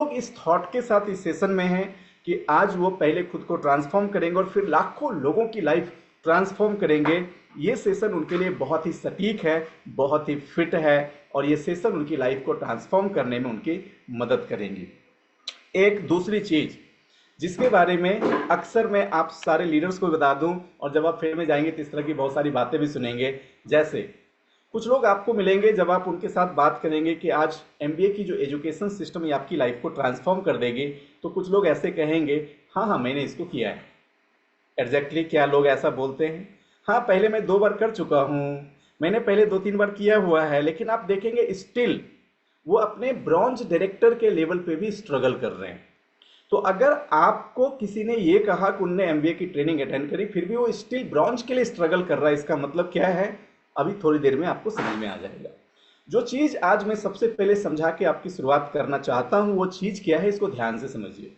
लोग इस थॉट के साथ इस सेशन में हैं कि आज वो पहले खुद को ट्रांसफॉर्म करेंगे और फिर लाखों लोगों की लाइफ ट्रांसफॉर्म करेंगे। ये सेशन उनके लिए बहुत ही सटीक है, बहुत ही फिट है, और ये सेशन उनकी लाइफ को ट्रांसफॉर्म करने में उनकी मदद करेंगी। एक दूसरी चीज़ जिसके बारे में अक्सर मैं आप सारे लीडर्स को बता दूं, और जब आप फील्ड में जाएंगे तो इस तरह की बहुत सारी बातें भी सुनेंगे। जैसे कुछ लोग आपको मिलेंगे, जब आप उनके साथ बात करेंगे कि आज एमबीए की जो एजुकेशन सिस्टम ये आपकी लाइफ को ट्रांसफॉर्म कर देगी, तो कुछ लोग ऐसे कहेंगे, हाँ हाँ मैंने इसको किया है। एग्जैक्टली क्या लोग ऐसा बोलते हैं? हाँ, पहले मैं 2 बार कर चुका हूँ, मैंने पहले 2-3 बार किया हुआ है, लेकिन आप देखेंगे स्टिल वो अपने ब्रॉन्ज डायरेक्टर के लेवल पे भी स्ट्रगल कर रहे हैं। तो अगर आपको किसी ने ये कहा कि उनने एमबीए की ट्रेनिंग अटेंड करी फिर भी वो स्टिल ब्रॉन्ज के लिए स्ट्रगल कर रहा है, इसका मतलब क्या है? अभी थोड़ी देर में आपको समझ में आ जाएगा। जो चीज़ आज मैं सबसे पहले समझा के आपकी शुरुआत करना चाहता हूँ वो चीज़ क्या है, इसको ध्यान से समझिए।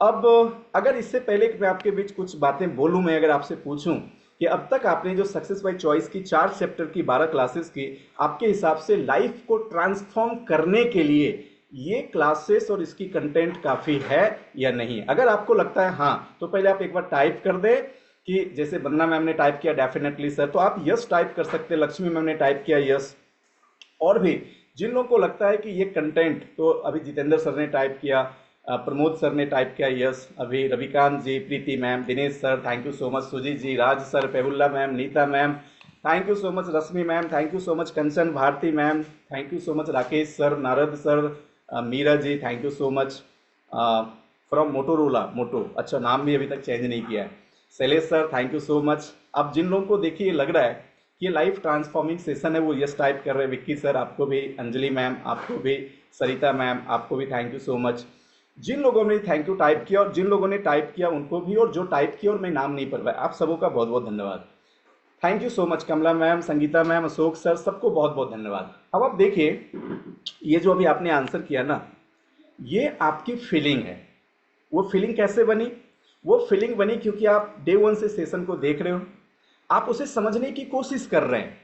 अब अगर इससे पहले कि मैं आपके बीच कुछ बातें बोलूं, मैं अगर आपसे पूछूं कि अब तक आपने जो सक्सेस बाय चॉइस की 4 चैप्टर की 12 क्लासेस की, आपके हिसाब से लाइफ को ट्रांसफॉर्म करने के लिए ये क्लासेस और इसकी कंटेंट काफ़ी है या नहीं? अगर आपको लगता है हाँ, तो पहले आप एक बार टाइप कर दें कि जैसे वंदना मैम ने टाइप किया डेफिनेटली सर, तो आप यस टाइप कर सकते हैं। लक्ष्मी मैम ने टाइप किया यस। और भी जिन लोगों को लगता है कि ये कंटेंट, तो अभी जितेंद्र सर ने टाइप किया, प्रमोद सर ने टाइप किया यस, अभी Ravikant ji, Preeti ma'am, Dinesh sir thank you so much, Sujeet ji, Raj sir, Pehulla ma'am, Neeta ma'am thank you so much, Rashmi ma'am thank you so much, Kanchan Bharti ma'am thank you so much, Rakesh sir, Narad sir, Meera ji thank you so much, from Motorola, Moto, अच्छा नाम भी अभी तक change नहीं किया है, Shailesh sir thank you so much. अब जिन लोगों को देखिए लग रहा है कि ये लाइफ ट्रांसफॉर्मिंग सेशन है वो यस टाइप कर रहे हैं। विक्की सर आपको भी, अंजलि मैम आपको भी, सरिता मैम आपको भी थैंक यू सो मच। जिन लोगों ने थैंक यू टाइप किया और जिन लोगों ने टाइप किया उनको भी, और जो टाइप किया और मैं नाम नहीं पढ़ पाया, आप सबों का बहुत बहुत धन्यवाद। Thank you so much. Kamala ma'am, Sangeeta ma'am, Ashok sir, सबको बहुत बहुत धन्यवाद। अब आप देखिए, ये जो अभी आपने आंसर किया ना, ये आपकी फीलिंग है। वो फीलिंग कैसे बनी? वो फीलिंग बनी क्योंकि आप डे 1 से सेशन को देख रहे हो, आप उसे समझने की कोशिश कर रहे हैं,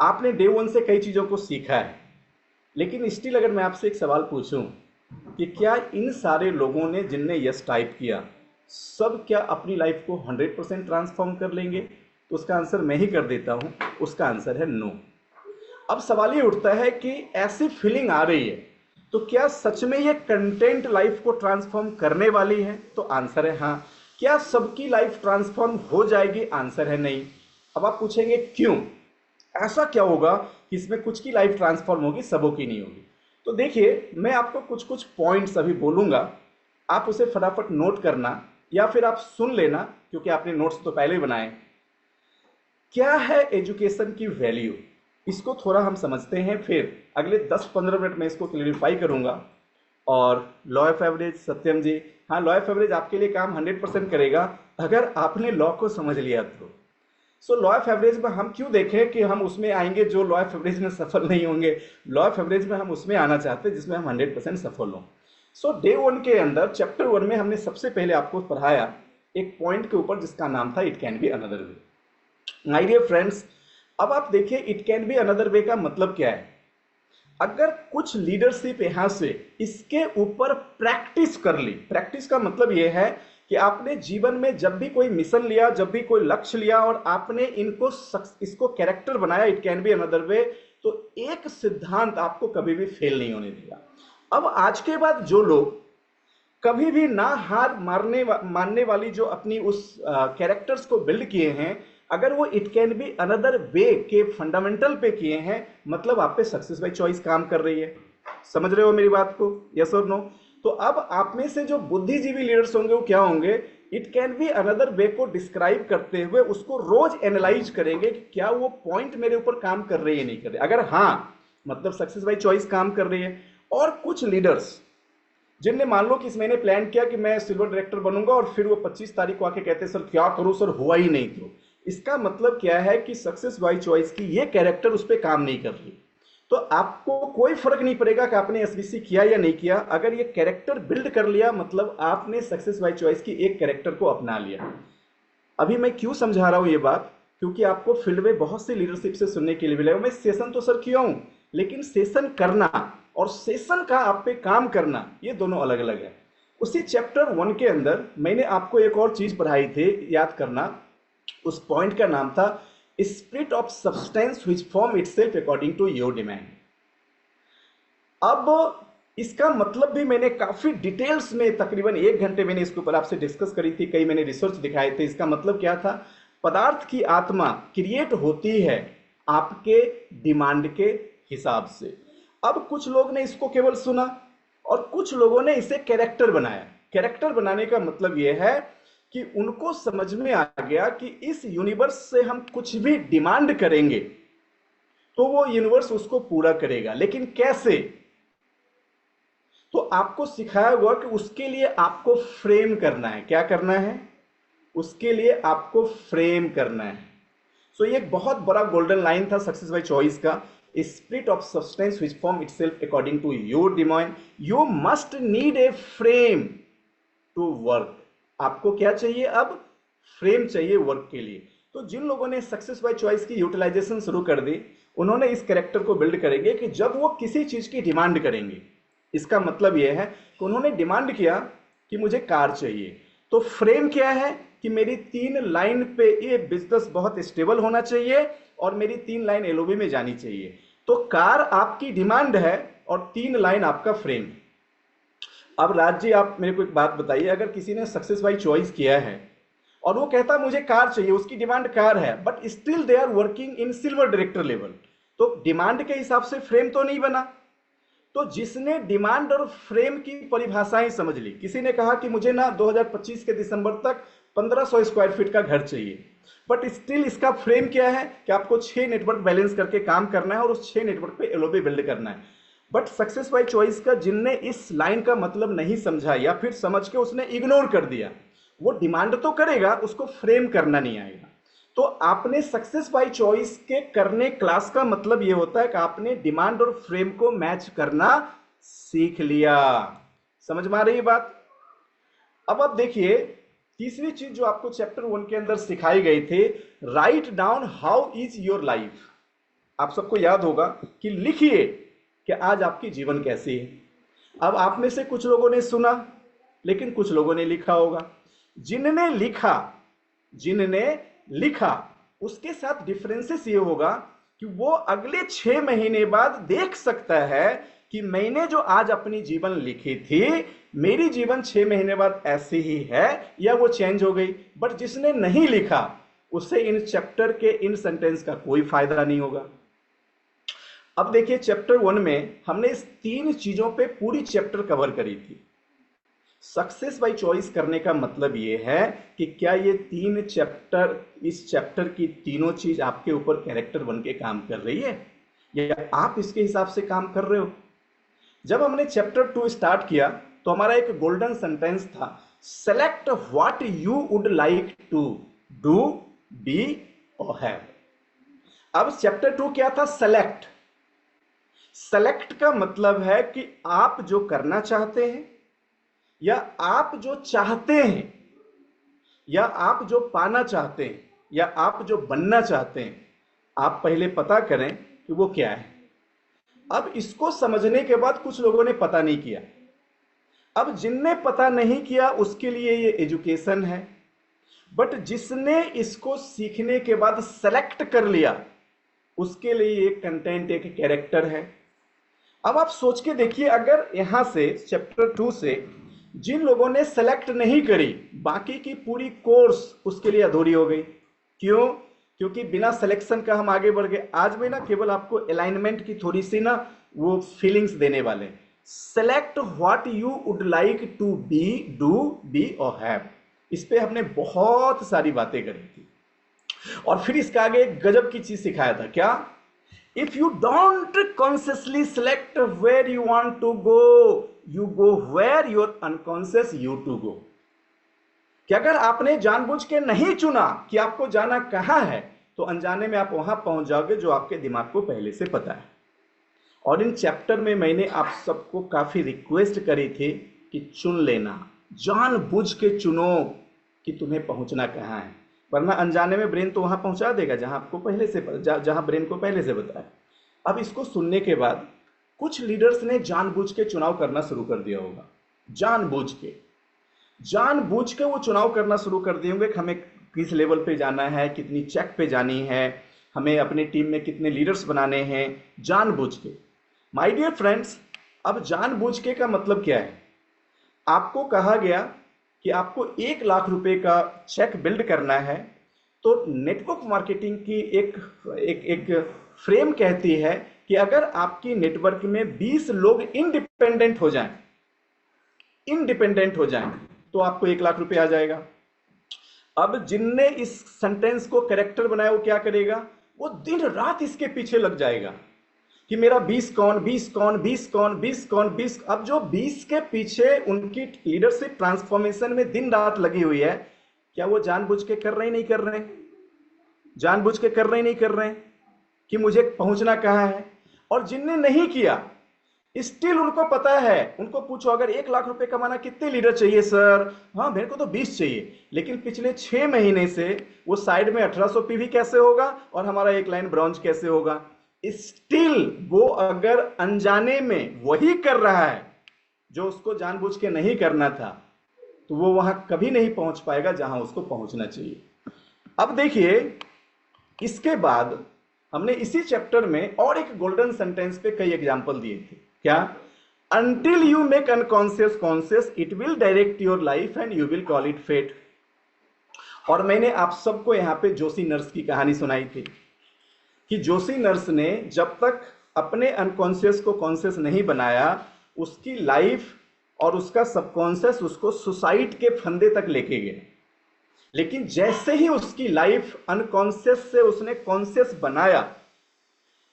आपने डे 1 से कई चीज़ों को सीखा है। लेकिन स्टिल अगर मैं आपसे एक सवाल पूछूं कि क्या इन सारे लोगों ने जिनने यस टाइप किया, सब क्या अपनी लाइफ को 100% ट्रांसफॉर्म कर लेंगे? तो उसका आंसर मैं ही कर देता हूं, उसका आंसर है नो। अब सवाल ये उठता है कि ऐसी फीलिंग आ रही है, तो क्या सच में ये कंटेंट लाइफ को ट्रांसफॉर्म करने वाली है? तो आंसर है हाँ। क्या सबकी लाइफ ट्रांसफॉर्म हो जाएगी? आंसर है नहीं। अब आप पूछेंगे क्यों, ऐसा क्या होगा कि इसमें कुछ की लाइफ ट्रांसफॉर्म होगी, सबों की नहीं होगी? तो देखिए, मैं आपको कुछ कुछ पॉइंट्स अभी बोलूंगा, आप उसे फटाफट नोट करना या फिर आप सुन लेना, क्योंकि आपने नोट्स तो पहले ही बनाए। क्या है एजुकेशन की वैल्यू, इसको थोड़ा हम समझते हैं, फिर अगले 10-15 मिनट में इसको क्लियरिफाई करूंगा। और लॉ ऑफ एवरेज, सत्यम जी, हाँ लॉ ऑफ एवरेज आपके लिए काम 100% करेगा अगर आपने लॉ को समझ लिया तो। सो लॉ ऑफ एवरेज में हम क्यों देखें कि हम उसमें आएंगे जो लॉ ऑफ एवरेज में सफल नहीं होंगे? लॉ ऑफ एवरेज में हम उसमें आना चाहते हैं जिसमें हम 100% सफल हों। सो डे 1 के अंदर चैप्टर 1 में हमने सबसे पहले आपको पढ़ाया एक पॉइंट के ऊपर जिसका नाम था it can be another way. My dear friends, अब आप देखिए it can be another way का मतलब क्या है। अगर कुछ लीडरशिप यहां से इसके ऊपर प्रैक्टिस कर ली, प्रैक्टिस का मतलब यह है कि आपने जीवन में जब भी कोई मिशन लिया, जब भी कोई लक्ष्य लिया और आपने इसको कैरेक्टर बनाया, इट कैन बी अनदर वे, तो एक सिद्धांत आपको कभी भी फेल नहीं होने देगा। अब आज के बाद जो लोग कभी भी ना हार मानने वाली जो अपनी उस कैरेक्टर्स को बिल्ड किए हैं, अगर वो इट कैन बी अनदर वे के फंडामेंटल पे किए हैं, मतलब आप पे सक्सेस बाय चॉइस काम कर रही है। समझ रहे हो मेरी बात को? यस और नो? तो अब आप में से जो बुद्धिजीवी लीडर्स होंगे वो क्या होंगे? इट कैन बी अनदर वे को डिस्क्राइब करते हुए उसको रोज एनालाइज करेंगे कि क्या वो पॉइंट मेरे ऊपर काम कर रही है, नहीं कर रही। अगर हाँ, मतलब सक्सेस बाय चॉइस काम कर रही है। और कुछ लीडर्स जिनने मान लो कि इस महीने प्लान किया कि मैं सिल्वर डायरेक्टर बनूंगा, और फिर वो 25 तारीख को आके कहते हैं सर क्या करूं सर, हुआ ही नहीं। तो इसका मतलब क्या है कि सक्सेस बाय चॉइस की ये कैरेक्टर उस पर काम नहीं कर रही। तो आपको कोई फर्क नहीं पड़ेगा कि आपने एसबीसी किया या नहीं किया, अगर ये कैरेक्टर बिल्ड कर लिया मतलब आपने सक्सेस बाय चॉइस की एक कैरेक्टर को अपना लिया। अभी मैं क्यों समझा रहा हूं ये बात? क्योंकि आपको फील्ड में बहुत सी लीडरशिप से सुनने के लिए मिलेगा, मैं सेशन तो सर किया हूं, लेकिन सेशन करना और सेशन का आप पे काम करना, ये दोनों अलग अलग है। उसी चैप्टर 1 के अंदर मैंने आपको एक और चीज पढ़ाई थी, याद करना। उस पॉइंट का नाम था spirit of substance which form itself according to your demand. अब इसका मतलब भी मैंने काफी डिटेल्स में, तकरीबन 1 घंटे मैंने इसके ऊपर आपसे डिस्कस करी थी, कई मैंने रिसर्च दिखाए थे। इसका मतलब क्या था? पदार्थ की आत्मा क्रिएट होती है आपके डिमांड के हिसाब से। अब कुछ लोग ने इसको केवल सुना और कुछ लोगों ने इसे कैरेक्टर बनाया। कैरेक्टर बनाने का मतलब यह है कि उनको समझ में आ गया कि इस यूनिवर्स से हम कुछ भी डिमांड करेंगे तो वो यूनिवर्स उसको पूरा करेगा, लेकिन कैसे? तो आपको सिखाया हुआ कि उसके लिए आपको फ्रेम करना है। क्या करना है? उसके लिए आपको फ्रेम करना है। सो ये एक बहुत बड़ा गोल्डन लाइन था सक्सेस बाय चॉइस का। Spirit of substance which form itself according to your demand, you must need a frame to work. आपको क्या चाहिए? अब फ्रेम चाहिए वर्क के लिए। तो जिन लोगों ने सक्सेस बाय चॉइस की यूटिलाइजेशन शुरू कर दी, उन्होंने इस कैरेक्टर को बिल्ड करेंगे कि जब वो किसी चीज की डिमांड करेंगे, इसका मतलब यह है कि उन्होंने डिमांड किया कि मुझे कार चाहिए, तो फ्रेम क्या है कि मेरी 3 लाइन पे ये बिजनेस बहुत स्टेबल होना चाहिए और मेरी 3 लाइन एलओबी में जानी चाहिए। तो कार आपकी डिमांड है और 3 लाइन आपका फ्रेम। अब राज जी, आप मेरे को एक बात बताइए, अगर किसी ने सक्सेस बाय चॉइस किया है और वो कहता है मुझे कार चाहिए, उसकी डिमांड कार है, but still they are working in silver director level, तो डिमांड के हिसाब से फ्रेम तो नहीं बना। तो जिसने डिमांड और फ्रेम की परिभाषाएं समझ ली, किसी ने कहा कि मुझे ना 2025 के दिसंबर तक 1500 स्क्वायर फीट का घर चाहिए, बट स्टिल इसका फ्रेम क्या है कि आपको 6 नेटवर्क बैलेंस करके काम करना है और उस 6 नेटवर्क पे एलओबी बिल्ड करना है। बट सक्सेस बाय चॉइस का जिनने इस लाइन का मतलब नहीं समझा या फिर समझ के उसने इग्नोर कर दिया, वो डिमांड तो करेगा, उसको फ्रेम करना नहीं आएगा। तो आपने सक्सेस बाय चॉइस के करने क्लास का मतलब ये होता है कि आपने डिमांड और फ्रेम को मैच करना सीख लिया। समझ में आ रही है बात? अब आप देखिए, तीसरी चीज जो आपको चैप्टर 1 के अंदर सिखाई गई थी, write down how is your life. आप सबको याद होगा कि लिखिए कि आज आपकी जीवन कैसी है। अब आप में से कुछ लोगों ने सुना, लेकिन कुछ लोगों ने लिखा होगा। जिनने लिखा उसके साथ डिफरेंसेस ये होगा कि वो अगले 6 महीने बाद देख सकता है कि मैंने जो आज अपनी जीवन लिखी थी, मेरी जीवन 6 महीने बाद ऐसी ही है या वो चेंज हो गई। बट जिसने नहीं लिखा, उसे इन चैप्टर के इन सेंटेंस का कोई फायदा नहीं होगा। अब देखिए, चैप्टर 1 में हमने इस 3 चीजों पे पूरी चैप्टर कवर करी थी। सक्सेस बाय चॉइस करने का मतलब यह है कि क्या ये 3 चैप्टर, इस चैप्टर की तीनों चीज आपके ऊपर कैरेक्टर बन के काम कर रही है या आप इसके हिसाब से काम कर रहे हो। जब हमने चैप्टर 2 स्टार्ट किया तो हमारा एक गोल्डन सेंटेंस था, select what you would like to do, be और हैव। अब चैप्टर 2 क्या था? सेलेक्ट। सेलेक्ट का मतलब है कि आप जो करना चाहते हैं या आप जो चाहते हैं या आप जो पाना चाहते हैं या आप जो बनना चाहते हैं, आप पहले पता करें कि वो क्या है। अब इसको समझने के बाद कुछ लोगों ने पता नहीं किया। अब जिनने पता नहीं किया उसके लिए ये एजुकेशन है, बट जिसने इसको सीखने के बाद सेलेक्ट कर लिया उसके लिए ये कंटेंट, एक कैरेक्टर है। अब आप सोच के देखिए, अगर यहां से चैप्टर 2 से जिन लोगों ने सेलेक्ट नहीं करी, बाकी की पूरी कोर्स उसके लिए अधूरी हो गई। क्यों? क्योंकि बिना सिलेक्शन का हम आगे बढ़ गए। आज में ना केवल आपको अलाइनमेंट की थोड़ी सी ना वो फीलिंग्स देने वाले। Select what you would like to be, do, be और हैव। इस पे हमने बहुत सारी बातें करी थी और फिर इसका आगे एक गजब की चीज सिखाया था। क्या? If you don't consciously select where you want to go, you go where your unconscious you to go. कि अगर आपने जानबूझ के नहीं चुना कि आपको जाना कहां है, तो अनजाने में आप वहां पहुंच जाओगे जो आपके दिमाग को पहले से पता है। और इन चैप्टर में मैंने आप सबको काफी रिक्वेस्ट करी थी कि चुन लेना, जानबूझ के चुनो कि तुम्हें पहुंचना कहां है, वरना अनजाने में ब्रेन तो वहां पहुंचा देगा जहां आपको पहले से जहां ब्रेन को पहले से पता है। अब इसको सुनने के बाद कुछ लीडर्स ने जानबूझ के चुनाव करना शुरू कर दिया होगा, जानबूझ के वो चुनाव करना शुरू कर दिए होंगे कि हमें किस लेवल पे जाना है, कितनी चेक पे जानी है, हमें अपनी टीम में कितने लीडर्स बनाने हैं, जानबूझ के। माय डियर फ्रेंड्स, अब जानबूझ के का मतलब क्या है? आपको कहा गया कि आपको 1 लाख रुपए का चेक बिल्ड करना है, तो नेटवर्क मार्केटिंग की एक फ्रेम कहती है कि अगर आपकी नेटवर्क में 20 लोग इंडिपेंडेंट हो जाएं तो आपको 1 लाख रुपए आ जाएगा। अब जिनने इस सेंटेंस को कैरेक्टर बनाया वो क्या करेगा? वो दिन रात इसके पीछे लग जाएगा कि मेरा 20 कौन, 20 कौन, 20 कौन, 20 कौन, 20। अब जो 20 के पीछे उनकी लीडरशिप ट्रांसफॉर्मेशन में दिन रात लगी हुई है, क्या वो जानबूझ के कर रहे, नहीं कर रहे? जानबूझ के कर रहे, नहीं कर रहे कि मुझे पहुंचना कहां है? और जिनने नहीं किया, स्टिल उनको पता है। उनको पूछो अगर 1 लाख रुपए कमाना कितने लीडर चाहिए सर? हाँ, मेरे को तो 20 चाहिए। लेकिन पिछले 6 महीने से वो साइड में 1800 पीवी कैसे होगा और हमारा 1 लाइन ब्रॉन्ज कैसे होगा? स्टिल वो अगर अनजाने में वही कर रहा है जो उसको जानबूझ के नहीं करना था, तो वो वहां कभी नहीं पहुंच पाएगा जहां उसको पहुंचना चाहिए। अब देखिए, इसके बाद हमने इसी चैप्टर में और एक गोल्डन सेंटेंस पे कई एग्जांपल दिए थे। क्या? Until you make unconscious conscious, it will direct your life and you will call it fate। और मैंने आप सबको यहां पे जोशी नर्स की कहानी सुनाई थी कि जोशी नर्स ने जब तक अपने अनकॉन्शियस को कॉन्शियस नहीं बनाया, उसकी लाइफ और उसका सबकॉन्शियस उसको सुसाइड के फंदे तक लेके गए। लेकिन जैसे ही उसकी लाइफ अनकॉन्शियस से उसने कॉन्शियस बनाया,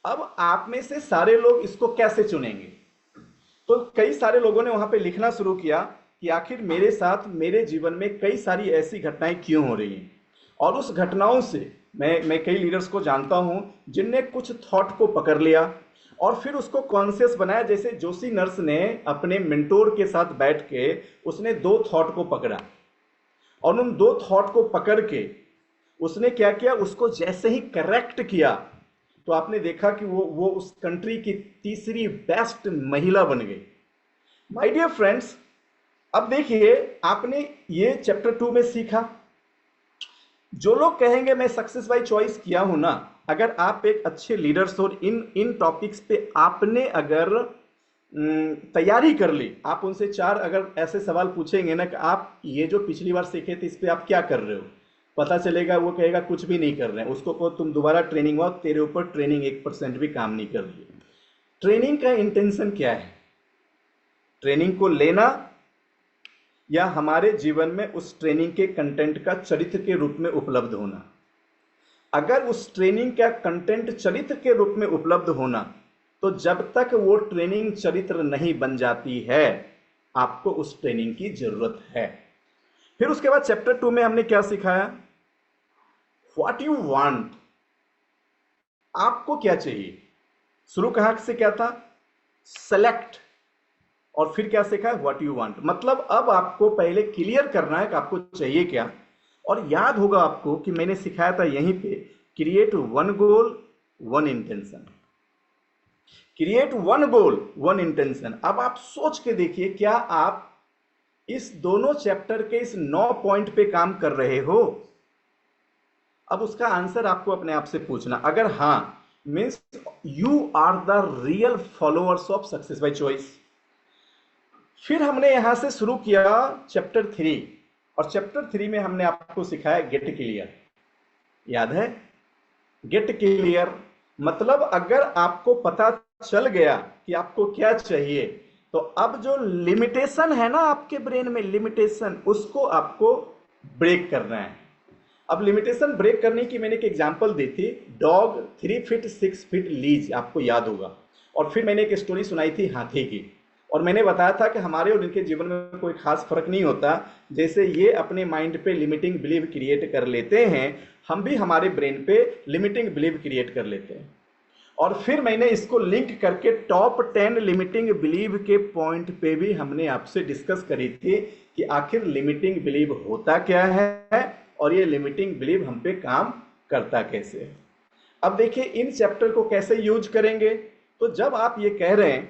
अब आप में से सारे लोग इसको कैसे चुनेंगे? तो कई सारे लोगों ने वहां पे लिखना शुरू किया कि आखिर मेरे साथ, मेरे जीवन में कई सारी ऐसी घटनाएं क्यों हो रही हैं। और उस घटनाओं से मैं कई लीडर्स को जानता हूं जिनने कुछ थॉट को पकड़ लिया और फिर उसको कॉन्शियस बनाया। जैसे जोशी नर्स ने अपने मेंटोर के साथ बैठ के उसने 2 थॉट को पकड़ा और उन 2 थॉट को पकड़ के उसने क्या किया, उसको जैसे ही करेक्ट किया तो आपने देखा कि वो उस कंट्री की तीसरी बेस्ट महिला बन गई। माय डियर फ्रेंड्स, अब देखिए, आपने ये चैप्टर 2 में सीखा। जो लोग कहेंगे मैं सक्सेस बाय चॉइस किया हूं ना, अगर आप एक अच्छे लीडर्स और इन टॉपिक्स पे आपने अगर तैयारी कर ली, आप उनसे 4 अगर ऐसे सवाल पूछेंगे ना कि आप ये जो पिछली बार सीखे थे इस पे आप क्या कर रहे हो, पता चलेगा वो कहेगा कुछ भी नहीं कर रहे हैं। उसको कहो तुम दोबारा ट्रेनिंग हुआ, तेरे ऊपर ट्रेनिंग 1% भी काम नहीं कर रही है। ट्रेनिंग का इंटेंशन क्या है? ट्रेनिंग को लेना या हमारे जीवन में उस ट्रेनिंग के कंटेंट का चरित्र के रूप में उपलब्ध होना। अगर उस ट्रेनिंग का कंटेंट चरित्र के रूप में उपलब्ध होना, तो जब तक वो ट्रेनिंग चरित्र नहीं बन जाती है, आपको उस ट्रेनिंग की जरूरत है। फिर उसके बाद चैप्टर 2 में हमने क्या सिखाया? व्हाट यू वांट, आपको क्या चाहिए। शुरू कहां से क्या था? सेलेक्ट। और फिर क्या सीखा? What you want. मतलब अब आपको पहले क्लियर करना है कि आपको चाहिए क्या। और याद होगा आपको कि मैंने सिखाया था यहीं पे, क्रिएट 1 गोल 1 इंटेंशन। क्रिएट 1 गोल 1 इंटेंशन। अब आप सोच के देखिए, क्या आप इस दोनों चैप्टर के इस 9 पॉइंट पे काम कर रहे हो? अब उसका आंसर आपको अपने आप से पूछना। अगर हां, means you are the real followers of success by choice. फिर हमने यहां से शुरू किया चैप्टर 3, और चैप्टर 3 में हमने आपको सिखाया गेट क्लियर। याद है? गेट क्लियर मतलब अगर आपको पता चल गया कि आपको क्या चाहिए, तो अब जो लिमिटेशन है ना आपके ब्रेन में, लिमिटेशन, उसको आपको ब्रेक करना है। अब लिमिटेशन ब्रेक करने की मैंने एक एग्जांपल दी थी, डॉग 3 फीट 6 फीट लीज, आपको याद होगा। और फिर मैंने एक स्टोरी सुनाई थी हाथी की, और मैंने बताया था कि हमारे और इनके जीवन में कोई खास फर्क नहीं होता। जैसे ये अपने माइंड पे लिमिटिंग बिलीव क्रिएट कर लेते हैं, हम भी हमारे ब्रेन पे लिमिटिंग बिलीव क्रिएट कर लेते हैं। और फिर मैंने इसको लिंक करके टॉप 10 लिमिटिंग बिलीव के पॉइंट पे भी हमने आपसे डिस्कस करी थी कि आखिर लिमिटिंग बिलीव होता क्या है और ये लिमिटिंग बिलीव हम पे काम करता कैसे है। अब देखिए इन चैप्टर को कैसे यूज करेंगे। तो जब आप ये कह रहे हैं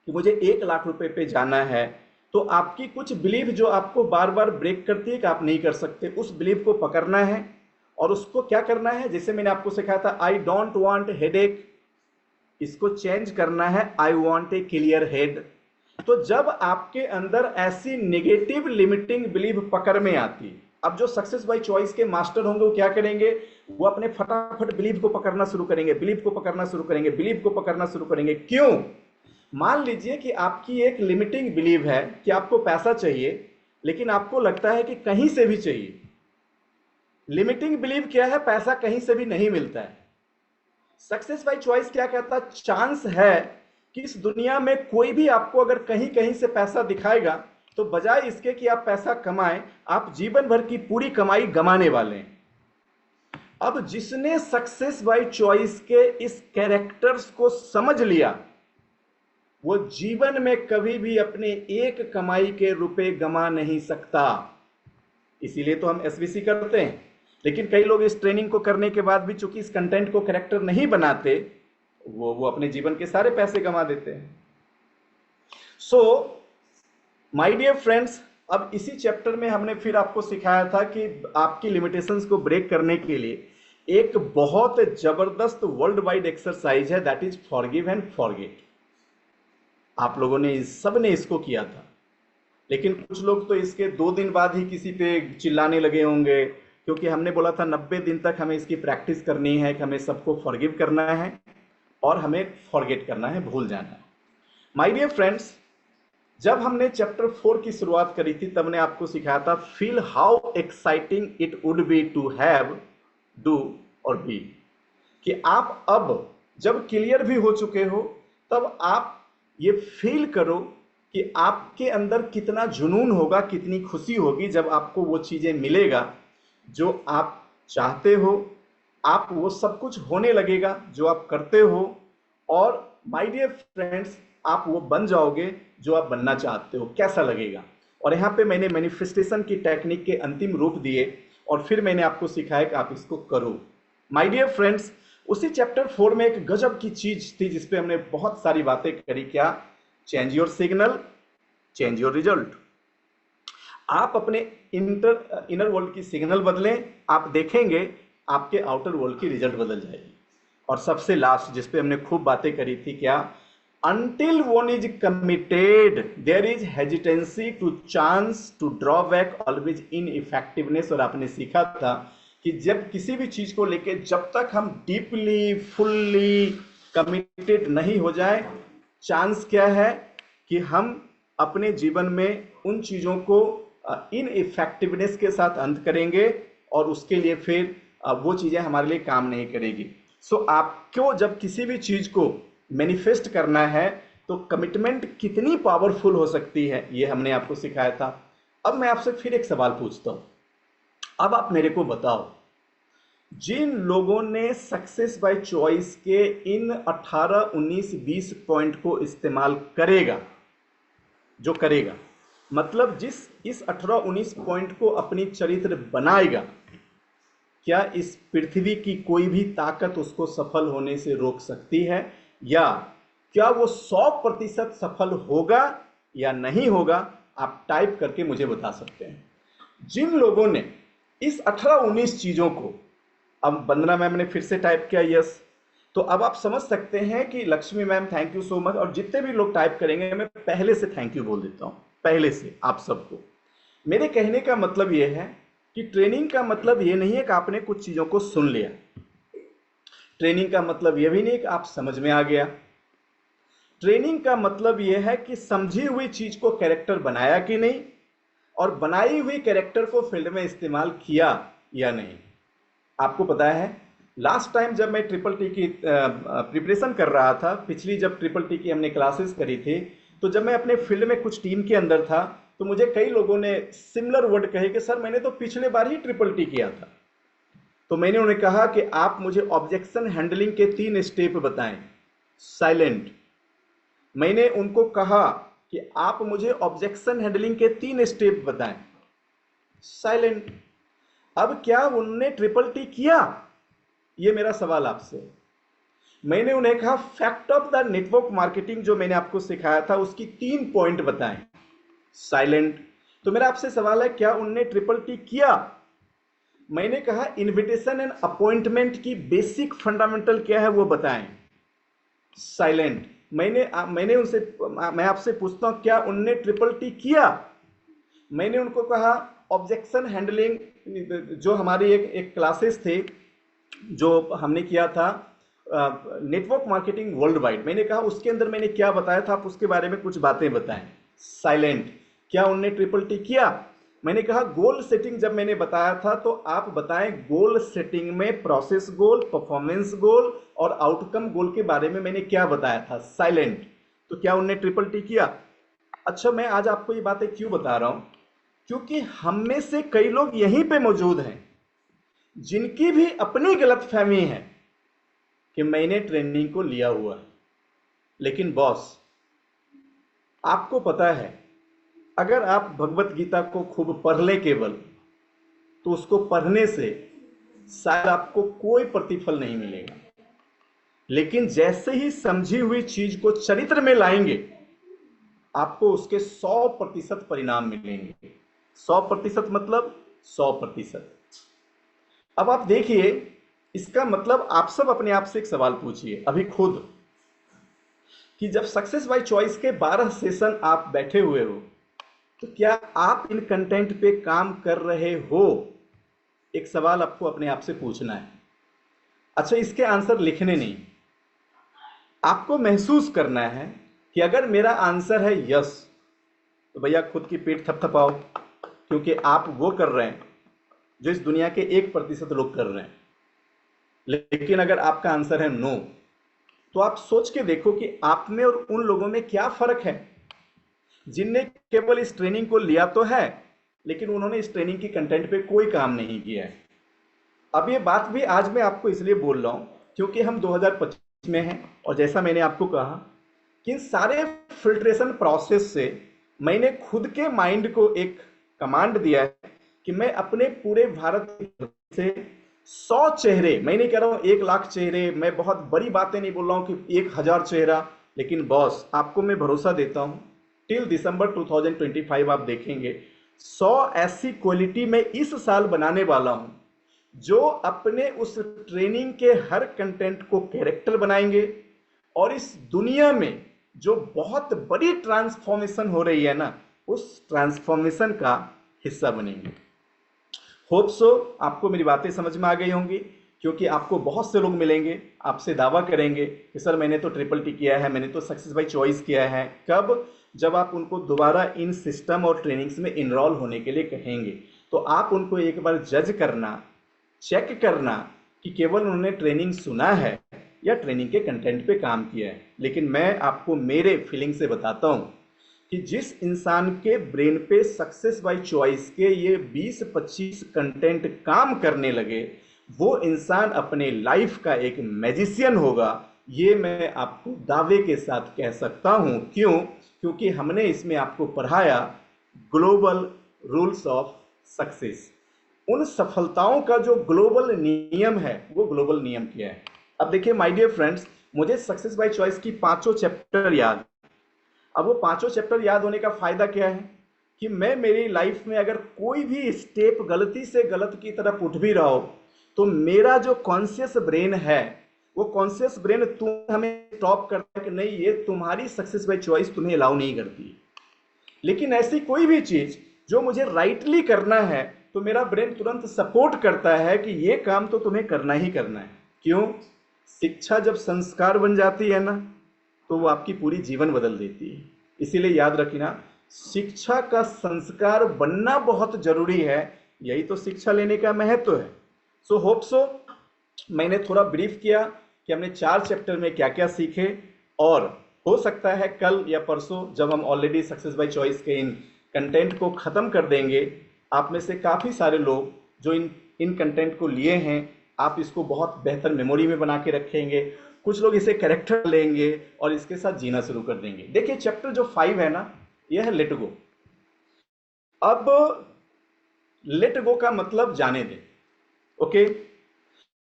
कि मुझे 1 लाख रुपए पे जाना है, तो आपकी कुछ बिलीफ जो आपको बार बार ब्रेक करती है कि आप नहीं कर सकते, उस बिलीफ को पकड़ना है और उसको क्या करना है, जैसे मैंने आपको सिखाया था, आई डोंट वांट हेडेक, इसको चेंज करना है, I want a clear head. तो जब आपके अंदर ऐसी नेगेटिव लिमिटिंग बिलीफ पकड़ में आती, अब जो सक्सेस बाय चॉइस के मास्टर होंगे वो क्या करेंगे, वो अपने फटाफट बिलीफ को पकड़ना शुरू करेंगे, बिलीफ को पकड़ना शुरू करेंगे, बिलीफ को पकड़ना शुरू करेंगे। क्यों? मान लीजिए कि आपकी एक लिमिटिंग बिलीव है कि आपको पैसा चाहिए, लेकिन आपको लगता है कि कहीं से भी चाहिए। लिमिटिंग बिलीव क्या है? पैसा कहीं से भी नहीं मिलता है। सक्सेस बाय चॉइस क्या कहता है? चांस है कि इस दुनिया में कोई भी आपको अगर कहीं कहीं से पैसा दिखाएगा, तो बजाय इसके कि आप पैसा कमाएं, आप जीवन भर की पूरी कमाई गंवाने वाले हैं। अब जिसने सक्सेस बाय चॉइस के इस कैरेक्टर्स को समझ लिया, वो जीवन में कभी भी अपने एक कमाई के रुपए गंवा नहीं सकता। इसीलिए तो हम एसवीसी करते हैं। लेकिन कई लोग इस ट्रेनिंग को करने के बाद भी चूंकि इस कंटेंट को कैरेक्टर नहीं बनाते, वो अपने जीवन के सारे पैसे गंवा देते हैं। सो माय डियर फ्रेंड्स, अब इसी चैप्टर में हमने फिर आपको सिखाया था कि आपकी लिमिटेशंस को ब्रेक करने के लिए एक बहुत जबरदस्त वर्ल्ड वाइड एक्सरसाइज है, that is forgive and forget. आप लोगों ने सब ने इसको किया था, लेकिन कुछ लोग तो इसके 2 दिन बाद ही किसी पे चिल्लाने लगे होंगे, क्योंकि हमने बोला था 90 दिन तक हमें इसकी प्रैक्टिस करनी है कि हमें सबको फॉरगिव करना है और हमें फॉरगेट करना है, भूल जाना है। माय डियर फ्रेंड्स, जब हमने चैप्टर 4 की शुरुआत करी थी, तब ने आपको सिखाया था feel how exciting it would be to have, do और बी, कि आप अब जब क्लियर भी हो चुके हो, तब आप ये फील करो कि आपके अंदर कितना जुनून होगा, कितनी खुशी होगी जब आपको वो चीजें मिलेगा जो आप चाहते हो। आप वो सब कुछ होने लगेगा जो आप करते हो, और माय डियर फ्रेंड्स, आप वो बन जाओगे जो आप बनना चाहते हो। कैसा लगेगा? और यहाँ पे मैंने मैनिफेस्टेशन की टेक्निक के अंतिम रूप दिए और फिर मैंने आपको सिखाया कि आप इसको करो। माय डियर फ्रेंड्स, उसी चैप्टर 4 में एक गजब की चीज थी जिसपे हमने बहुत सारी बातें करी। क्या? Change your signal, change your result. आप अपने इनर वर्ल्ड की सिग्नल बदलें, आप देखेंगे आपके आउटर वर्ल्ड की रिजल्ट बदल जाएगी। और सबसे लास्ट जिसपे हमने खूब बातें करी थी, क्या? Until one is committed, there is hesitancy to chance to draw back, always ineffectiveness। और आपने सीखा था कि जब किसी भी चीज को लेके जब तक हम डीपली फुल्ली कमिटेड नहीं हो जाए, चांस क्या है कि हम अपने जीवन में उन चीजों को इनइफेक्टिवनेस के साथ अंत करेंगे और उसके लिए फिर वो चीजें हमारे लिए काम नहीं करेगी। सो आपको जब किसी भी चीज को मैनिफेस्ट करना है तो कमिटमेंट कितनी पावरफुल हो सकती है, ये हमने आपको सिखाया था। अब मैं आपसे फिर एक सवाल पूछता हूं, अब आप मेरे को बताओ, जिन लोगों ने सक्सेस बाय चॉइस के इन 18, 19, 20 पॉइंट को इस्तेमाल करेगा, जो करेगा मतलब जिस इस 18, 19 पॉइंट को अपनी चरित्र बनाएगा, क्या इस पृथ्वी की कोई भी ताकत उसको सफल होने से रोक सकती है? या क्या वो 100% सफल होगा या नहीं होगा? आप टाइप करके मुझे बता सकते हैं। जिन लोगों ने इस 18-19 चीजों को, अब वंदना मैम ने फिर से टाइप किया यस, तो अब आप समझ सकते हैं कि Lakshmi ma'am thank you so much, और जितने भी लोग टाइप करेंगे मैं पहले से थैंक यू बोल देता हूं, पहले से आप सबको। मेरे कहने का मतलब यह है कि ट्रेनिंग का मतलब यह नहीं है कि आपने कुछ चीजों को सुन लिया, ट्रेनिंग का मतलब यह भी नहीं कि आप समझ में आ गया। ट्रेनिंग का मतलब यह है कि समझी हुई चीज को कैरेक्टर बनाया कि नहीं, और बनाई हुई कैरेक्टर को फील्ड में इस्तेमाल किया या नहीं। आपको पता है लास्ट टाइम जब मैं ट्रिपल टी की प्रिपरेशन कर रहा था, पिछली जब ट्रिपल टी की हमने क्लासेस करी थी, तो जब मैं अपने फील्ड में कुछ टीम के अंदर था तो मुझे कई लोगों ने सिमिलर वर्ड कहे कि सर मैंने तो पिछले बार ही ट्रिपल टी किया था। तो मैंने उन्हें कहा कि आप मुझे ऑब्जेक्शन हैंडलिंग के 3 स्टेप बताएं। साइलेंट। मैंने उनको कहा कि आप मुझे ऑब्जेक्शन हैंडलिंग के 3 स्टेप बताएं। साइलेंट। अब क्या उन्होंने ट्रिपल टी किया? ये मेरा सवाल आपसे। मैंने उन्हें कहा fact of the network marketing जो मैंने आपको सिखाया था उसकी 3 पॉइंट बताएं। साइलेंट। तो मेरा आपसे सवाल है, क्या उनने ट्रिपल टी किया? मैंने कहा इनविटेशन एंड अपॉइंटमेंट की बेसिक फंडामेंटल क्या है वो बताएं। साइलेंट। मैंने उनसे, मैं आपसे पूछता हूं क्या उनने ट्रिपल टी किया? मैंने उनको कहा ऑब्जेक्शन हैंडलिंग, जो हमारी एक क्लासेस थे जो हमने किया था नेटवर्क मार्केटिंग वर्ल्ड वाइड, मैंने कहा उसके अंदर मैंने क्या बताया था, आप उसके बारे में कुछ बातें बताएं। साइलेंट। क्या उनने ट्रिपल टी किया? मैंने कहा गोल सेटिंग जब मैंने बताया था तो आप बताएं गोल सेटिंग में प्रोसेस गोल, परफॉर्मेंस गोल और आउटकम गोल के बारे में मैंने क्या बताया था। साइलेंट। तो क्या उनने ट्रिपल टी किया? अच्छा, मैं आज आपको ये बातें क्यों बता रहा हूं? क्योंकि हम में से कई लोग यहीं पे मौजूद हैं जिनकी भी अपनी गलतफहमी है कि मैंने ट्रेनिंग को लिया हुआ है, लेकिन बॉस आपको पता है अगर आप भगवत गीता को खूब पढ़ लें केवल, तो उसको पढ़ने से शायद आपको कोई प्रतिफल नहीं मिलेगा, लेकिन जैसे ही समझी हुई चीज को चरित्र में लाएंगे आपको उसके 100% परिणाम मिलेंगे। 100% मतलब 100%। अब आप देखिए, इसका मतलब आप सब अपने आप से एक सवाल पूछिए अभी खुद कि जब सक्सेस बाय चॉइस के 12 सेशन आप बैठे हुए हो तो क्या आप इन कंटेंट पे काम कर रहे हो? एक सवाल आपको अपने आप से पूछना है। अच्छा, इसके आंसर लिखने नहीं, आपको महसूस करना है कि अगर मेरा आंसर है यस तो भैया खुद की पीठ थपथपाओ, क्योंकि आप वो कर रहे हैं जो इस दुनिया के 1% लोग कर रहे हैं। लेकिन अगर आपका आंसर है नो, तो आप सोच के देखो कि आप में और उन लोगों में क्या फर्क है जिनने केवल इस ट्रेनिंग को लिया तो है लेकिन उन्होंने इस ट्रेनिंग की कंटेंट पे कोई काम नहीं किया है। अब ये बात भी आज मैं आपको इसलिए बोल रहा हूं क्योंकि हम 2025 में हैं और जैसा मैंने आपको कहा कि इन सारे फिल्ट्रेशन प्रोसेस से मैंने खुद के माइंड को एक कमांड दिया है कि मैं अपने पूरे भारत से 100 चेहरे, मैं नहीं कह रहा हूं 1 लाख चेहरे, मैं बहुत बड़ी बातें नहीं बोल रहा हूं कि 1000 चेहरा, लेकिन बॉस आपको मैं भरोसा देता हूं टिल दिसंबर 2025 आप देखेंगे 100 ऐसी क्वालिटी मैं इस साल बनाने वाला हूं जो अपने उस ट्रेनिंग के हर कंटेंट को कैरेक्टर बनाएंगे और इस दुनिया में जो बहुत बड़ी ट्रांसफॉर्मेशन हो रही है ना, उस ट्रांसफॉर्मेशन का हिस्सा बनेंगे। होप सो आपको मेरी बातें समझ में आ गई होंगी, क्योंकि आपको बहुत से लोग मिलेंगे आपसे दावा करेंगे कि सर मैंने तो ट्रिपल टी किया है, मैंने तो सक्सेस बाय चॉइस किया है। कब? जब आप उनको दोबारा इन सिस्टम और ट्रेनिंग्स में इनरोल होने के लिए कहेंगे तो आप उनको एक बार जज करना, चेक करना कि केवल उन्होंने ट्रेनिंग सुना है या ट्रेनिंग के कंटेंट पे काम किया है। लेकिन मैं आपको मेरे फीलिंग से बताता हूं कि जिस इंसान के ब्रेन पे सक्सेस बाय चॉइस के ये 20-25 कंटेंट काम करने लगे, वो इंसान अपने लाइफ का एक मैजिशियन होगा। ये मैं आपको दावे के साथ कह सकता हूं। क्यों? क्योंकि हमने इसमें आपको पढ़ाया ग्लोबल रूल्स ऑफ सक्सेस। उन सफलताओं का जो ग्लोबल नियम है वो ग्लोबल नियम क्या है। अब देखिए माय डियर फ्रेंड्स, मुझे सक्सेस बाय चॉइस की 5 चैप्टर याद। अब वो 5 चैप्टर याद होने का फायदा क्या है कि मैं मेरी लाइफ में अगर कोई भी स्टेप गलती से गलत की तरफ उठ भी रहा हो तो मेरा जो कॉन्शियस ब्रेन है, वो कॉन्शियस ब्रेन तुम हमें स्टॉप करता है कि नहीं, ये तुम्हारी सक्सेस बाय चॉइस तुम्हें अलाउ नहीं करती। लेकिन ऐसी कोई भी चीज जो मुझे राइटली करना है तो मेरा ब्रेन तुरंत सपोर्ट करता है कि ये काम तो तुम्हें करना ही करना है। क्यों? शिक्षा जब संस्कार बन जाती है ना तो वो आपकी पूरी जीवन बदल देती है। इसीलिए याद रखना, शिक्षा का संस्कार बनना बहुत जरूरी है। यही तो शिक्षा लेने का महत्व है। सो होप सो मैंने थोड़ा ब्रीफ किया कि हमने 4 चैप्टर में क्या क्या सीखे, और हो सकता है कल या परसों जब हम ऑलरेडी सक्सेस बाय चॉइस के इन कंटेंट को ख़त्म कर देंगे, आप में से काफ़ी सारे लोग जो इन कंटेंट को लिए हैं आप इसको बहुत बेहतर मेमोरी में बना के रखेंगे। कुछ लोग इसे करेक्टर लेंगे और इसके साथ जीना शुरू कर देंगे। देखिए चैप्टर जो 5 है ना, यह है लेट गो। अब लेट गो का मतलब जाने दें। ओके,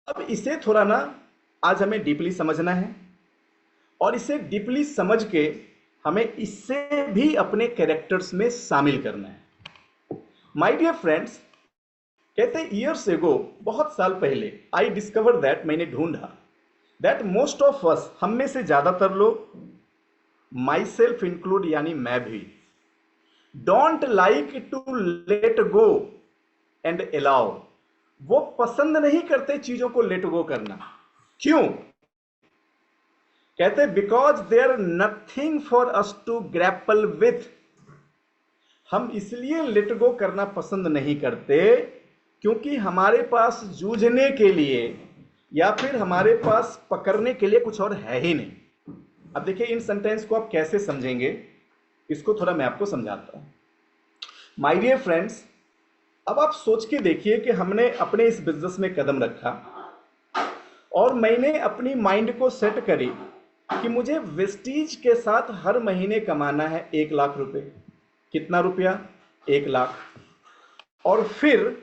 अब इसे थोड़ा ना आज हमें डीपली समझना है और इसे डीपली समझ के हमें इससे भी अपने कैरेक्टर्स में शामिल करना है। माय डियर फ्रेंड्स, कहते ईयर्स एगो, बहुत साल पहले, आई डिस्कवर दैट, मैंने ढूंढा दैट मोस्ट ऑफ अस, हम में से ज्यादातर लोग, माई सेल्फ इंक्लूड यानी मैं भी, don't like to let go and allow, वो पसंद नहीं करते चीजों को लेट गो करना। क्यों? कहते because there nothing for us to grapple with. हम इसलिए लेट गो करना पसंद नहीं करते क्योंकि हमारे पास जूझने के लिए या फिर हमारे पास पकड़ने के लिए कुछ और है ही नहीं। अब देखिए इन सेंटेंस को आप कैसे समझेंगे, इसको थोड़ा मैं आपको समझाता हूं। माय डियर फ्रेंड्स, अब आप सोच के देखिए कि हमने अपने इस बिजनेस में कदम रखा और मैंने अपनी माइंड को सेट करी कि मुझे वेस्टीज के साथ हर महीने कमाना है 1 लाख रुपए। कितना रुपया? 1 लाख। और फिर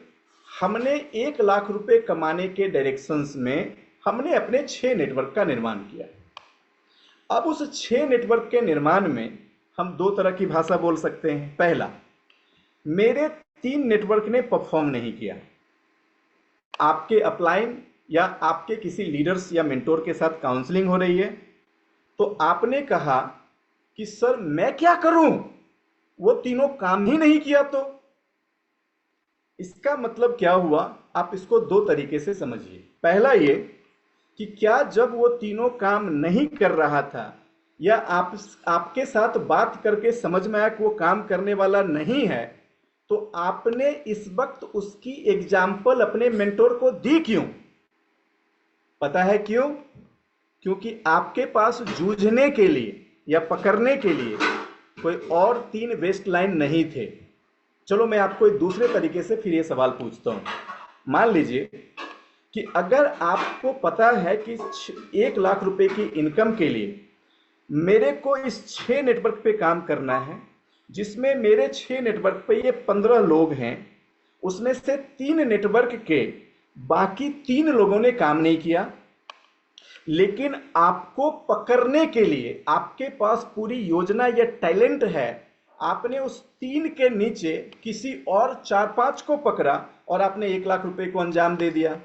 हमने 1 लाख रुपए कमाने के डायरेक्शंस में हमने अपने 6 नेटवर्क का निर्माण किया। अब उस 6 नेटवर्क के निर्माण में हम 2 तरह की भाषा बोल सकते हैं। पहला, मेरे 3 नेटवर्क ने परफॉर्म नहीं किया। आपके अपलाइन या आपके किसी लीडर्स या मेंटोर के साथ काउंसलिंग हो रही है तो आपने कहा कि सर मैं क्या करूं, वो तीनों काम ही नहीं किया। तो इसका मतलब क्या हुआ? आप इसको 2 तरीके से समझिए। पहला ये कि क्या जब वो तीनों काम नहीं कर रहा था या आपके साथ बात करके समझ में आया कि वो काम करने वाला नहीं है, तो आपने इस वक्त उसकी एग्जाम्पल अपने मेंटोर को दी क्यों? पता है क्यों? क्योंकि आपके पास जूझने के लिए या पकड़ने के लिए कोई और 3 वेस्ट लाइन नहीं थे। चलो मैं आपको एक दूसरे तरीके से फिर ये सवाल पूछता हूं। मान लीजिए कि अगर आपको पता है कि 1 लाख रुपए की इनकम के लिए मेरे को इस 6 नेटवर्क पे काम करना है, जिसमें मेरे 6 नेटवर्क पे ये 15 लोग हैं, उसमें से 3 नेटवर्क के बाकी 3 लोगों ने काम नहीं किया, लेकिन आपको पकड़ने के लिए आपके पास पूरी योजना या टैलेंट है। आपने उस 3 के नीचे किसी और 4-5 को पकड़ा और आपने 1 लाख रुपए को अंजाम दे दिया,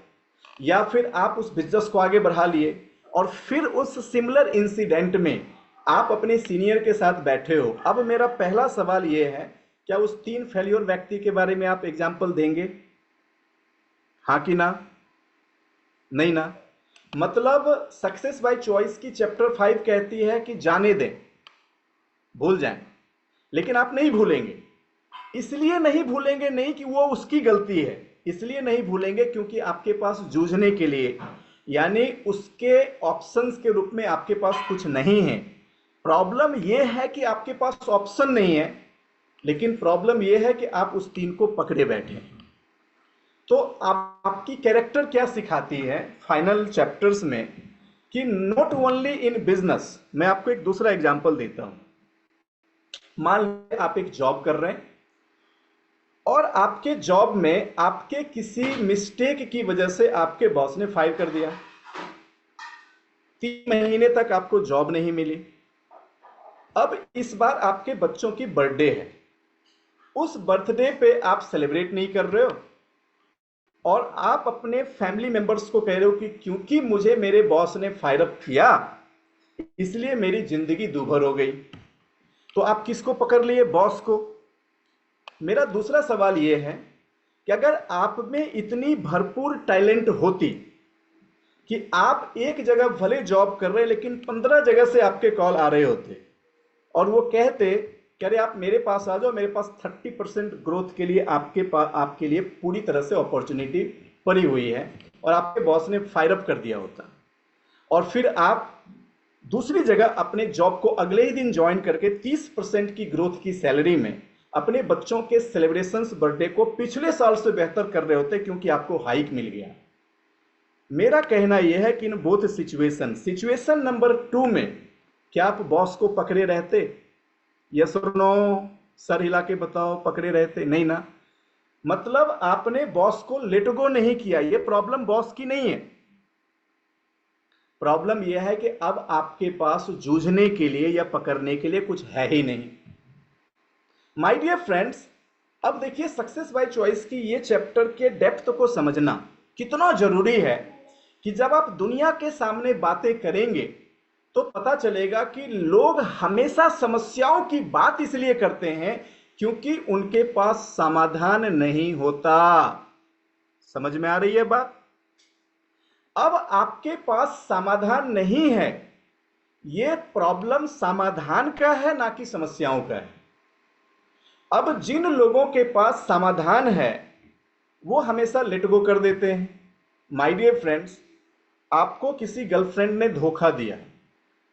या फिर आप उस बिजनेस को आगे बढ़ा लिए और फिर उस सिमिलर इंसिडेंट में आप अपने सीनियर के साथ बैठे हो। अब मेरा पहला सवाल यह है, क्या उस 3 फेल्योर व्यक्ति के बारे में आप एग्जाम्पल देंगे? हाँ कि ना? नहीं ना? मतलब सक्सेस बाय चॉइस की चैप्टर 5 कहती है कि जाने दें, भूल जाएं, लेकिन आप नहीं भूलेंगे। इसलिए नहीं भूलेंगे नहीं कि वो उसकी गलती है, इसलिए नहीं भूलेंगे क्योंकि आपके पास जूझने के लिए यानी उसके ऑप्शंस के रूप में आपके पास कुछ नहीं है। प्रॉब्लम यह है कि आपके पास ऑप्शन नहीं है, लेकिन प्रॉब्लम यह है कि आप उस 3 को पकड़े बैठे। तो आपकी कैरेक्टर क्या सिखाती है फाइनल चैप्टर्स में कि नॉट ओनली इन बिजनेस। मैं आपको एक दूसरा एग्जांपल देता हूं। मान लीजिए आप एक जॉब कर रहे हैं और आपके जॉब में आपके किसी मिस्टेक की वजह से आपके बॉस ने फायर कर दिया। 3 महीने तक आपको जॉब नहीं मिली। अब इस बार आपके बच्चों की बर्थडे है, उस बर्थडे पे आप सेलिब्रेट नहीं कर रहे हो और आप अपने फैमिली मेंबर्स को कह रहे हो कि क्योंकि मुझे मेरे बॉस ने फायर अप किया इसलिए मेरी जिंदगी दूभर हो गई। तो आप किसको पकड़ लिए? बॉस को। मेरा दूसरा सवाल यह है कि अगर आप में इतनी भरपूर टैलेंट होती कि आप एक जगह भले जॉब कर रहे लेकिन 15 जगह से आपके कॉल आ रहे होते और वो कहते कि अरे आप मेरे पास आ जाओ, मेरे पास 30% ग्रोथ के लिए आपके लिए पूरी तरह से अपॉर्चुनिटी पड़ी हुई है, और आपके बॉस ने फायर अप कर दिया होता, और फिर आप दूसरी जगह अपने जॉब को अगले ही दिन ज्वाइन करके 30% की ग्रोथ की सैलरी में अपने बच्चों के सेलिब्रेशंस बर्थडे को पिछले साल से बेहतर कर रहे होते क्योंकि आपको हाइक मिल गया। मेरा कहना यह है कि इन बोथ सिचुएशन नंबर 2 में क्या आप बॉस को पकड़े रहते? यस और नो? सर हिला के बताओ, पकड़े रहते? नहीं ना। मतलब आपने बॉस को लेट गो नहीं किया। ये प्रॉब्लम बॉस की नहीं है, प्रॉब्लम यह है कि अब आपके पास जूझने के लिए या पकड़ने के लिए कुछ है ही नहीं। माय डियर फ्रेंड्स, अब देखिए सक्सेस बाय चॉइस की ये चैप्टर के डेप्थ को समझना कितना जरूरी है कि जब आप दुनिया के सामने बातें करेंगे तो पता चलेगा कि लोग हमेशा समस्याओं की बात इसलिए करते हैं क्योंकि उनके पास समाधान नहीं होता। समझ में आ रही है बात? अब आपके पास समाधान नहीं है, यह प्रॉब्लम समाधान का है ना कि समस्याओं का है। अब जिन लोगों के पास समाधान है वो हमेशा लेट गो कर देते हैं। माय डियर फ्रेंड्स, आपको किसी गर्लफ्रेंड ने धोखा दिया,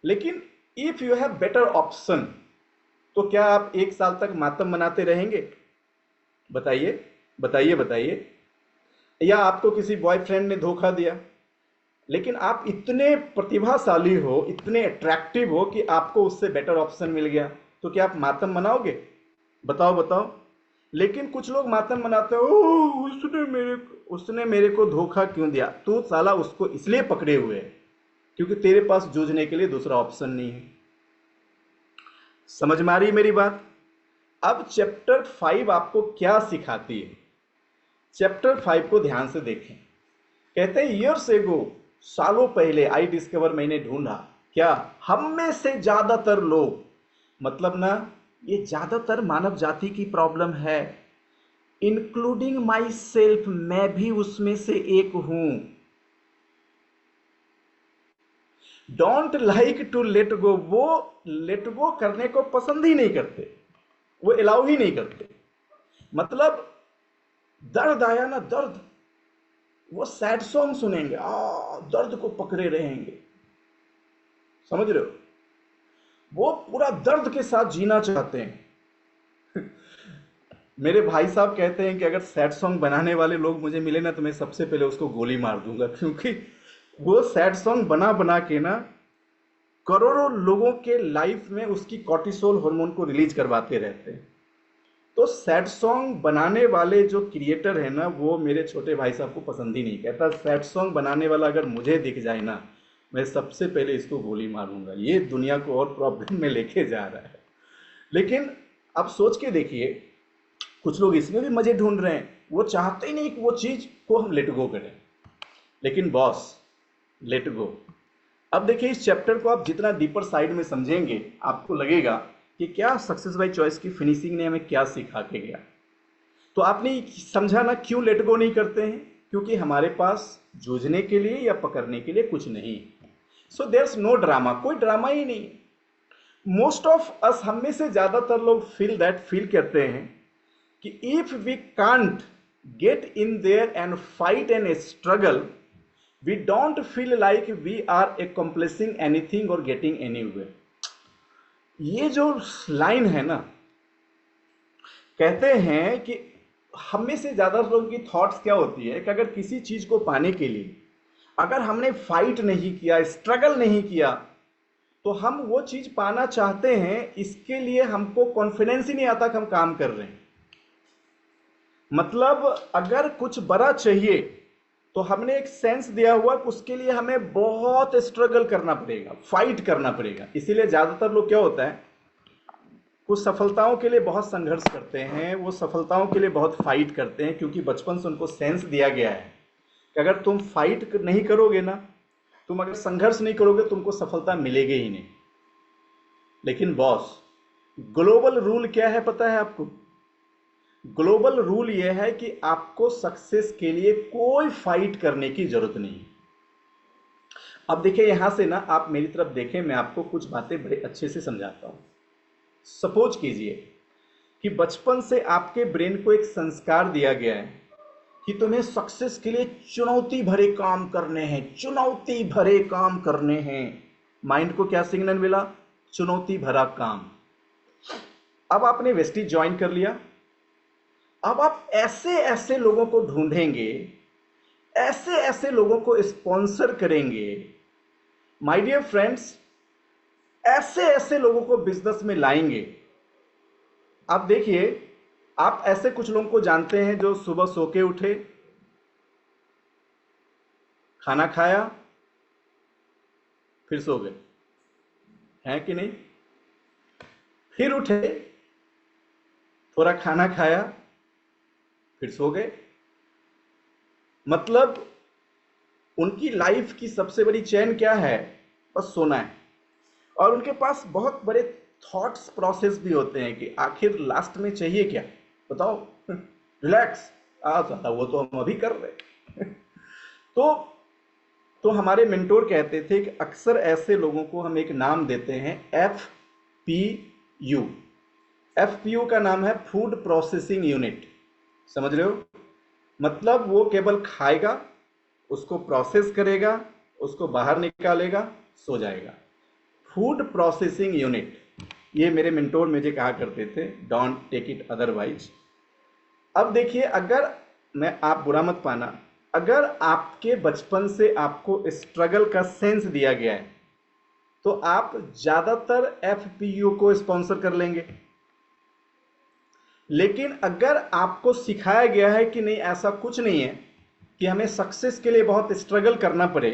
लेकिन if you have better option तो क्या आप 1 साल तक मातम मनाते रहेंगे? बताइए बताइए बताइए। या आपको किसी बॉयफ्रेंड ने धोखा दिया, लेकिन आप इतने प्रतिभाशाली हो, इतने अट्रैक्टिव हो कि आपको उससे बेटर ऑप्शन मिल गया, तो क्या आप मातम मनाओगे? बताओ बताओ। लेकिन कुछ लोग मातम मनाते हो, उसने मेरे को धोखा क्यों दिया? तू साला उसको इसलिए पकड़े हुए है क्योंकि तेरे पास जूझने के लिए दूसरा ऑप्शन नहीं है। समझ में आ रही है मेरी बात? अब चैप्टर 5 आपको क्या सिखाती है? चैप्टर 5 को ध्यान से देखें। कहते हैं ईयर्स एगो, सालों पहले आई डिस्कवर, मैंने ढूंढा क्या, हम में से ज्यादातर लोग, मतलब ना ये ज्यादातर मानव जाति की प्रॉब्लम है, इंक्लूडिंग माई सेल्फ, मैं भी उसमें से एक हूं, don't like to let go. वो लेट गो करने को पसंद ही नहीं करते, वो अलाउ ही नहीं करते। मतलब दर्द आया ना, दर्द, वो सैड सॉन्ग सुनेंगे, दर्द को पकड़े रहेंगे। समझ रहे हो? वो पूरा दर्द के साथ जीना चाहते हैं। मेरे भाई साहब कहते हैं कि अगर सैड सॉन्ग बनाने वाले लोग मुझे मिले ना तो मैं सबसे पहले उसको गोली मार दूंगा, क्योंकि वो सैड सॉन्ग बना बना के ना करोड़ों लोगों के लाइफ में उसकी कॉर्टिसोल हार्मोन को रिलीज करवाते रहते हैं। तो सैड सॉन्ग बनाने वाले जो क्रिएटर है ना, वो मेरे छोटे भाई साहब को पसंद ही नहीं कहता। सैड सॉन्ग बनाने वाला अगर मुझे दिख जाए ना, मैं सबसे पहले इसको गोली मारूंगा। ये दुनिया को और प्रॉब्लम में लेके जा रहा है। लेकिन अब सोच के देखिए, कुछ लोग इसमें भी मजे ढूंढ रहे हैं, वो चाहते ही नहीं कि वो चीज को हम लेट गो करें। लेकिन बॉस, लेट गो। अब देखिए, इस चैप्टर को आप जितना डीपर साइड में समझेंगे आपको लगेगा कि क्या सक्सेस बाय चॉइस की फिनिशिंग ने हमें क्या सिखा के गया। तो आपने समझा ना क्यों लेट गो नहीं करते हैं? क्योंकि हमारे पास जूझने के लिए या पकड़ने के लिए कुछ नहीं। सो देयर्स नो ड्रामा, कोई ड्रामा ही नहीं। मोस्ट ऑफ अस, हम में से ज्यादातर लोग फील करते हैं कि if we can't get in there and fight and struggle, we don't feel like we are accomplishing anything और गेटिंग anywhere। ये जो लाइन है ना, कहते हैं कि हम में से ज्यादा लोगों की थॉट्स क्या होती है कि अगर किसी चीज को पाने के लिए अगर हमने फाइट नहीं किया, स्ट्रगल नहीं किया, तो हम वो चीज पाना चाहते हैं, इसके लिए हमको कॉन्फिडेंस ही नहीं आता कि हम काम कर रहे हैं। मतलब अगर कुछ बड़ा चाहिए तो हमने एक सेंस दिया हुआ कि उसके लिए हमें बहुत स्ट्रगल करना पड़ेगा, फाइट करना पड़ेगा। इसीलिए ज्यादातर लोग क्या होता है, कुछ सफलताओं के लिए बहुत संघर्ष करते हैं, वो सफलताओं के लिए बहुत फाइट करते हैं, क्योंकि बचपन से उनको सेंस दिया गया है कि अगर तुम फाइट नहीं करोगे ना, तुम अगर संघर्ष नहीं करोगे, तुमको सफलता मिलेगी ही नहीं। लेकिन बॉस, ग्लोबल रूल क्या है पता है आपको? ग्लोबल रूल यह है कि आपको सक्सेस के लिए कोई फाइट करने की जरूरत नहीं। अब देखिए, यहां से ना आप मेरी तरफ देखें, मैं आपको कुछ बातें बड़े अच्छे से समझाता हूं। सपोज कीजिए कि बचपन से आपके ब्रेन को एक संस्कार दिया गया है कि तुम्हें सक्सेस के लिए चुनौती भरे काम करने हैं, चुनौती भरे काम करने हैं। माइंड को क्या सिग्नल मिला? चुनौती भरा काम। अब आपने वेस्टीज ज्वाइन कर लिया, अब आप ऐसे ऐसे लोगों को ढूंढेंगे, ऐसे ऐसे लोगों को स्पॉन्सर करेंगे, माय डियर फ्रेंड्स, ऐसे ऐसे लोगों को बिजनेस में लाएंगे। आप देखिए, आप ऐसे कुछ लोगों को जानते हैं जो सुबह सो के उठे, खाना खाया, फिर सो गए, हैं कि नहीं? फिर उठे, थोड़ा खाना खाया, फिर सो गए। मतलब उनकी लाइफ की सबसे बड़ी चैन क्या है? बस सोना है। और उनके पास बहुत बड़े थॉट्स प्रोसेस भी होते हैं कि आखिर लास्ट में चाहिए क्या, बताओ। रिलैक्स, आ वो तो हम अभी कर रहे हैं। तो हमारे मेंटोर कहते थे कि अक्सर ऐसे लोगों को हम एक नाम देते हैं, FPU। FPU का नाम है फूड प्रोसेसिंग यूनिट। समझ रहे हो? मतलब वो केवल खाएगा, उसको प्रोसेस करेगा, उसको बाहर निकालेगा, सो जाएगा। फूड प्रोसेसिंग यूनिट, ये मेरे मेंटोर मुझे कहा करते थे, डोंट टेक इट अदरवाइज। अब देखिए, अगर मैं, आप बुरा मत पाना, अगर आपके बचपन से आपको स्ट्रगल का सेंस दिया गया है तो आप ज्यादातर FPU को स्पॉन्सर कर लेंगे। लेकिन अगर आपको सिखाया गया है कि नहीं, ऐसा कुछ नहीं है कि हमें सक्सेस के लिए बहुत स्ट्रगल करना पड़े,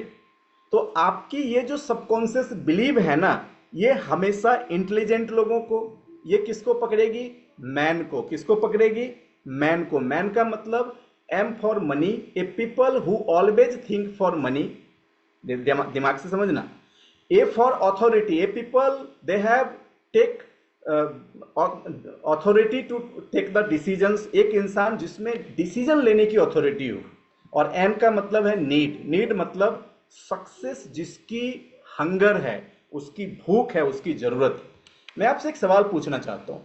तो आपकी ये जो सबकॉन्शियस बिलीव है ना, ये हमेशा इंटेलिजेंट लोगों को, ये किसको पकड़ेगी? मैन को। किसको पकड़ेगी? मैन को। मैन का मतलब M for money, a people who always think for money. दिमाग से समझना। A for authority, a people they have take authority to take the decisions, एक इंसान जिसमें डिसीजन लेने की अथॉरिटी हो। और N का मतलब है नीड। नीड मतलब सक्सेस जिसकी हंगर है, उसकी भूख है, उसकी जरूरत है। मैं आपसे एक सवाल पूछना चाहता हूं,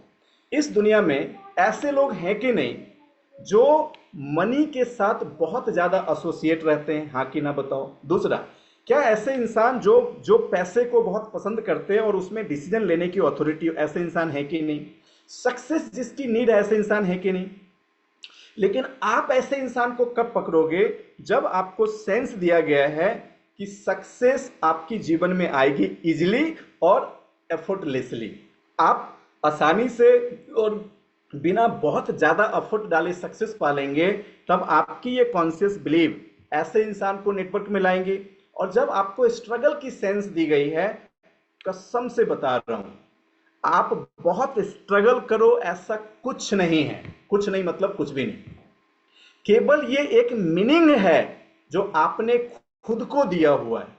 इस दुनिया में ऐसे लोग हैं कि नहीं जो मनी के साथ बहुत ज्यादा एसोसिएट रहते हैं? हाँ कि ना बताओ। दूसरा, क्या ऐसे इंसान जो जो पैसे को बहुत पसंद करते हैं और उसमें डिसीजन लेने की अथॉरिटी, ऐसे इंसान है कि नहीं? सक्सेस जिसकी नीड है, ऐसे इंसान है कि नहीं? लेकिन आप ऐसे इंसान को कब पकड़ोगे? जब आपको सेंस दिया गया है कि सक्सेस आपकी जीवन में आएगी इजीली और एफर्टलेसली। आप आसानी से और बिना बहुत ज्यादा एफर्ट डाले सक्सेस पा लेंगे, तब आपकी ये कॉन्शियस बिलीव ऐसे इंसान को नेटवर्क में लाएंगे। और जब आपको स्ट्रगल की सेंस दी गई है, कसम से बता रहा हूं, आप बहुत स्ट्रगल करो ऐसा कुछ नहीं है। कुछ नहीं मतलब कुछ भी नहीं। केवल ये एक मीनिंग है जो आपने खुद को दिया हुआ है।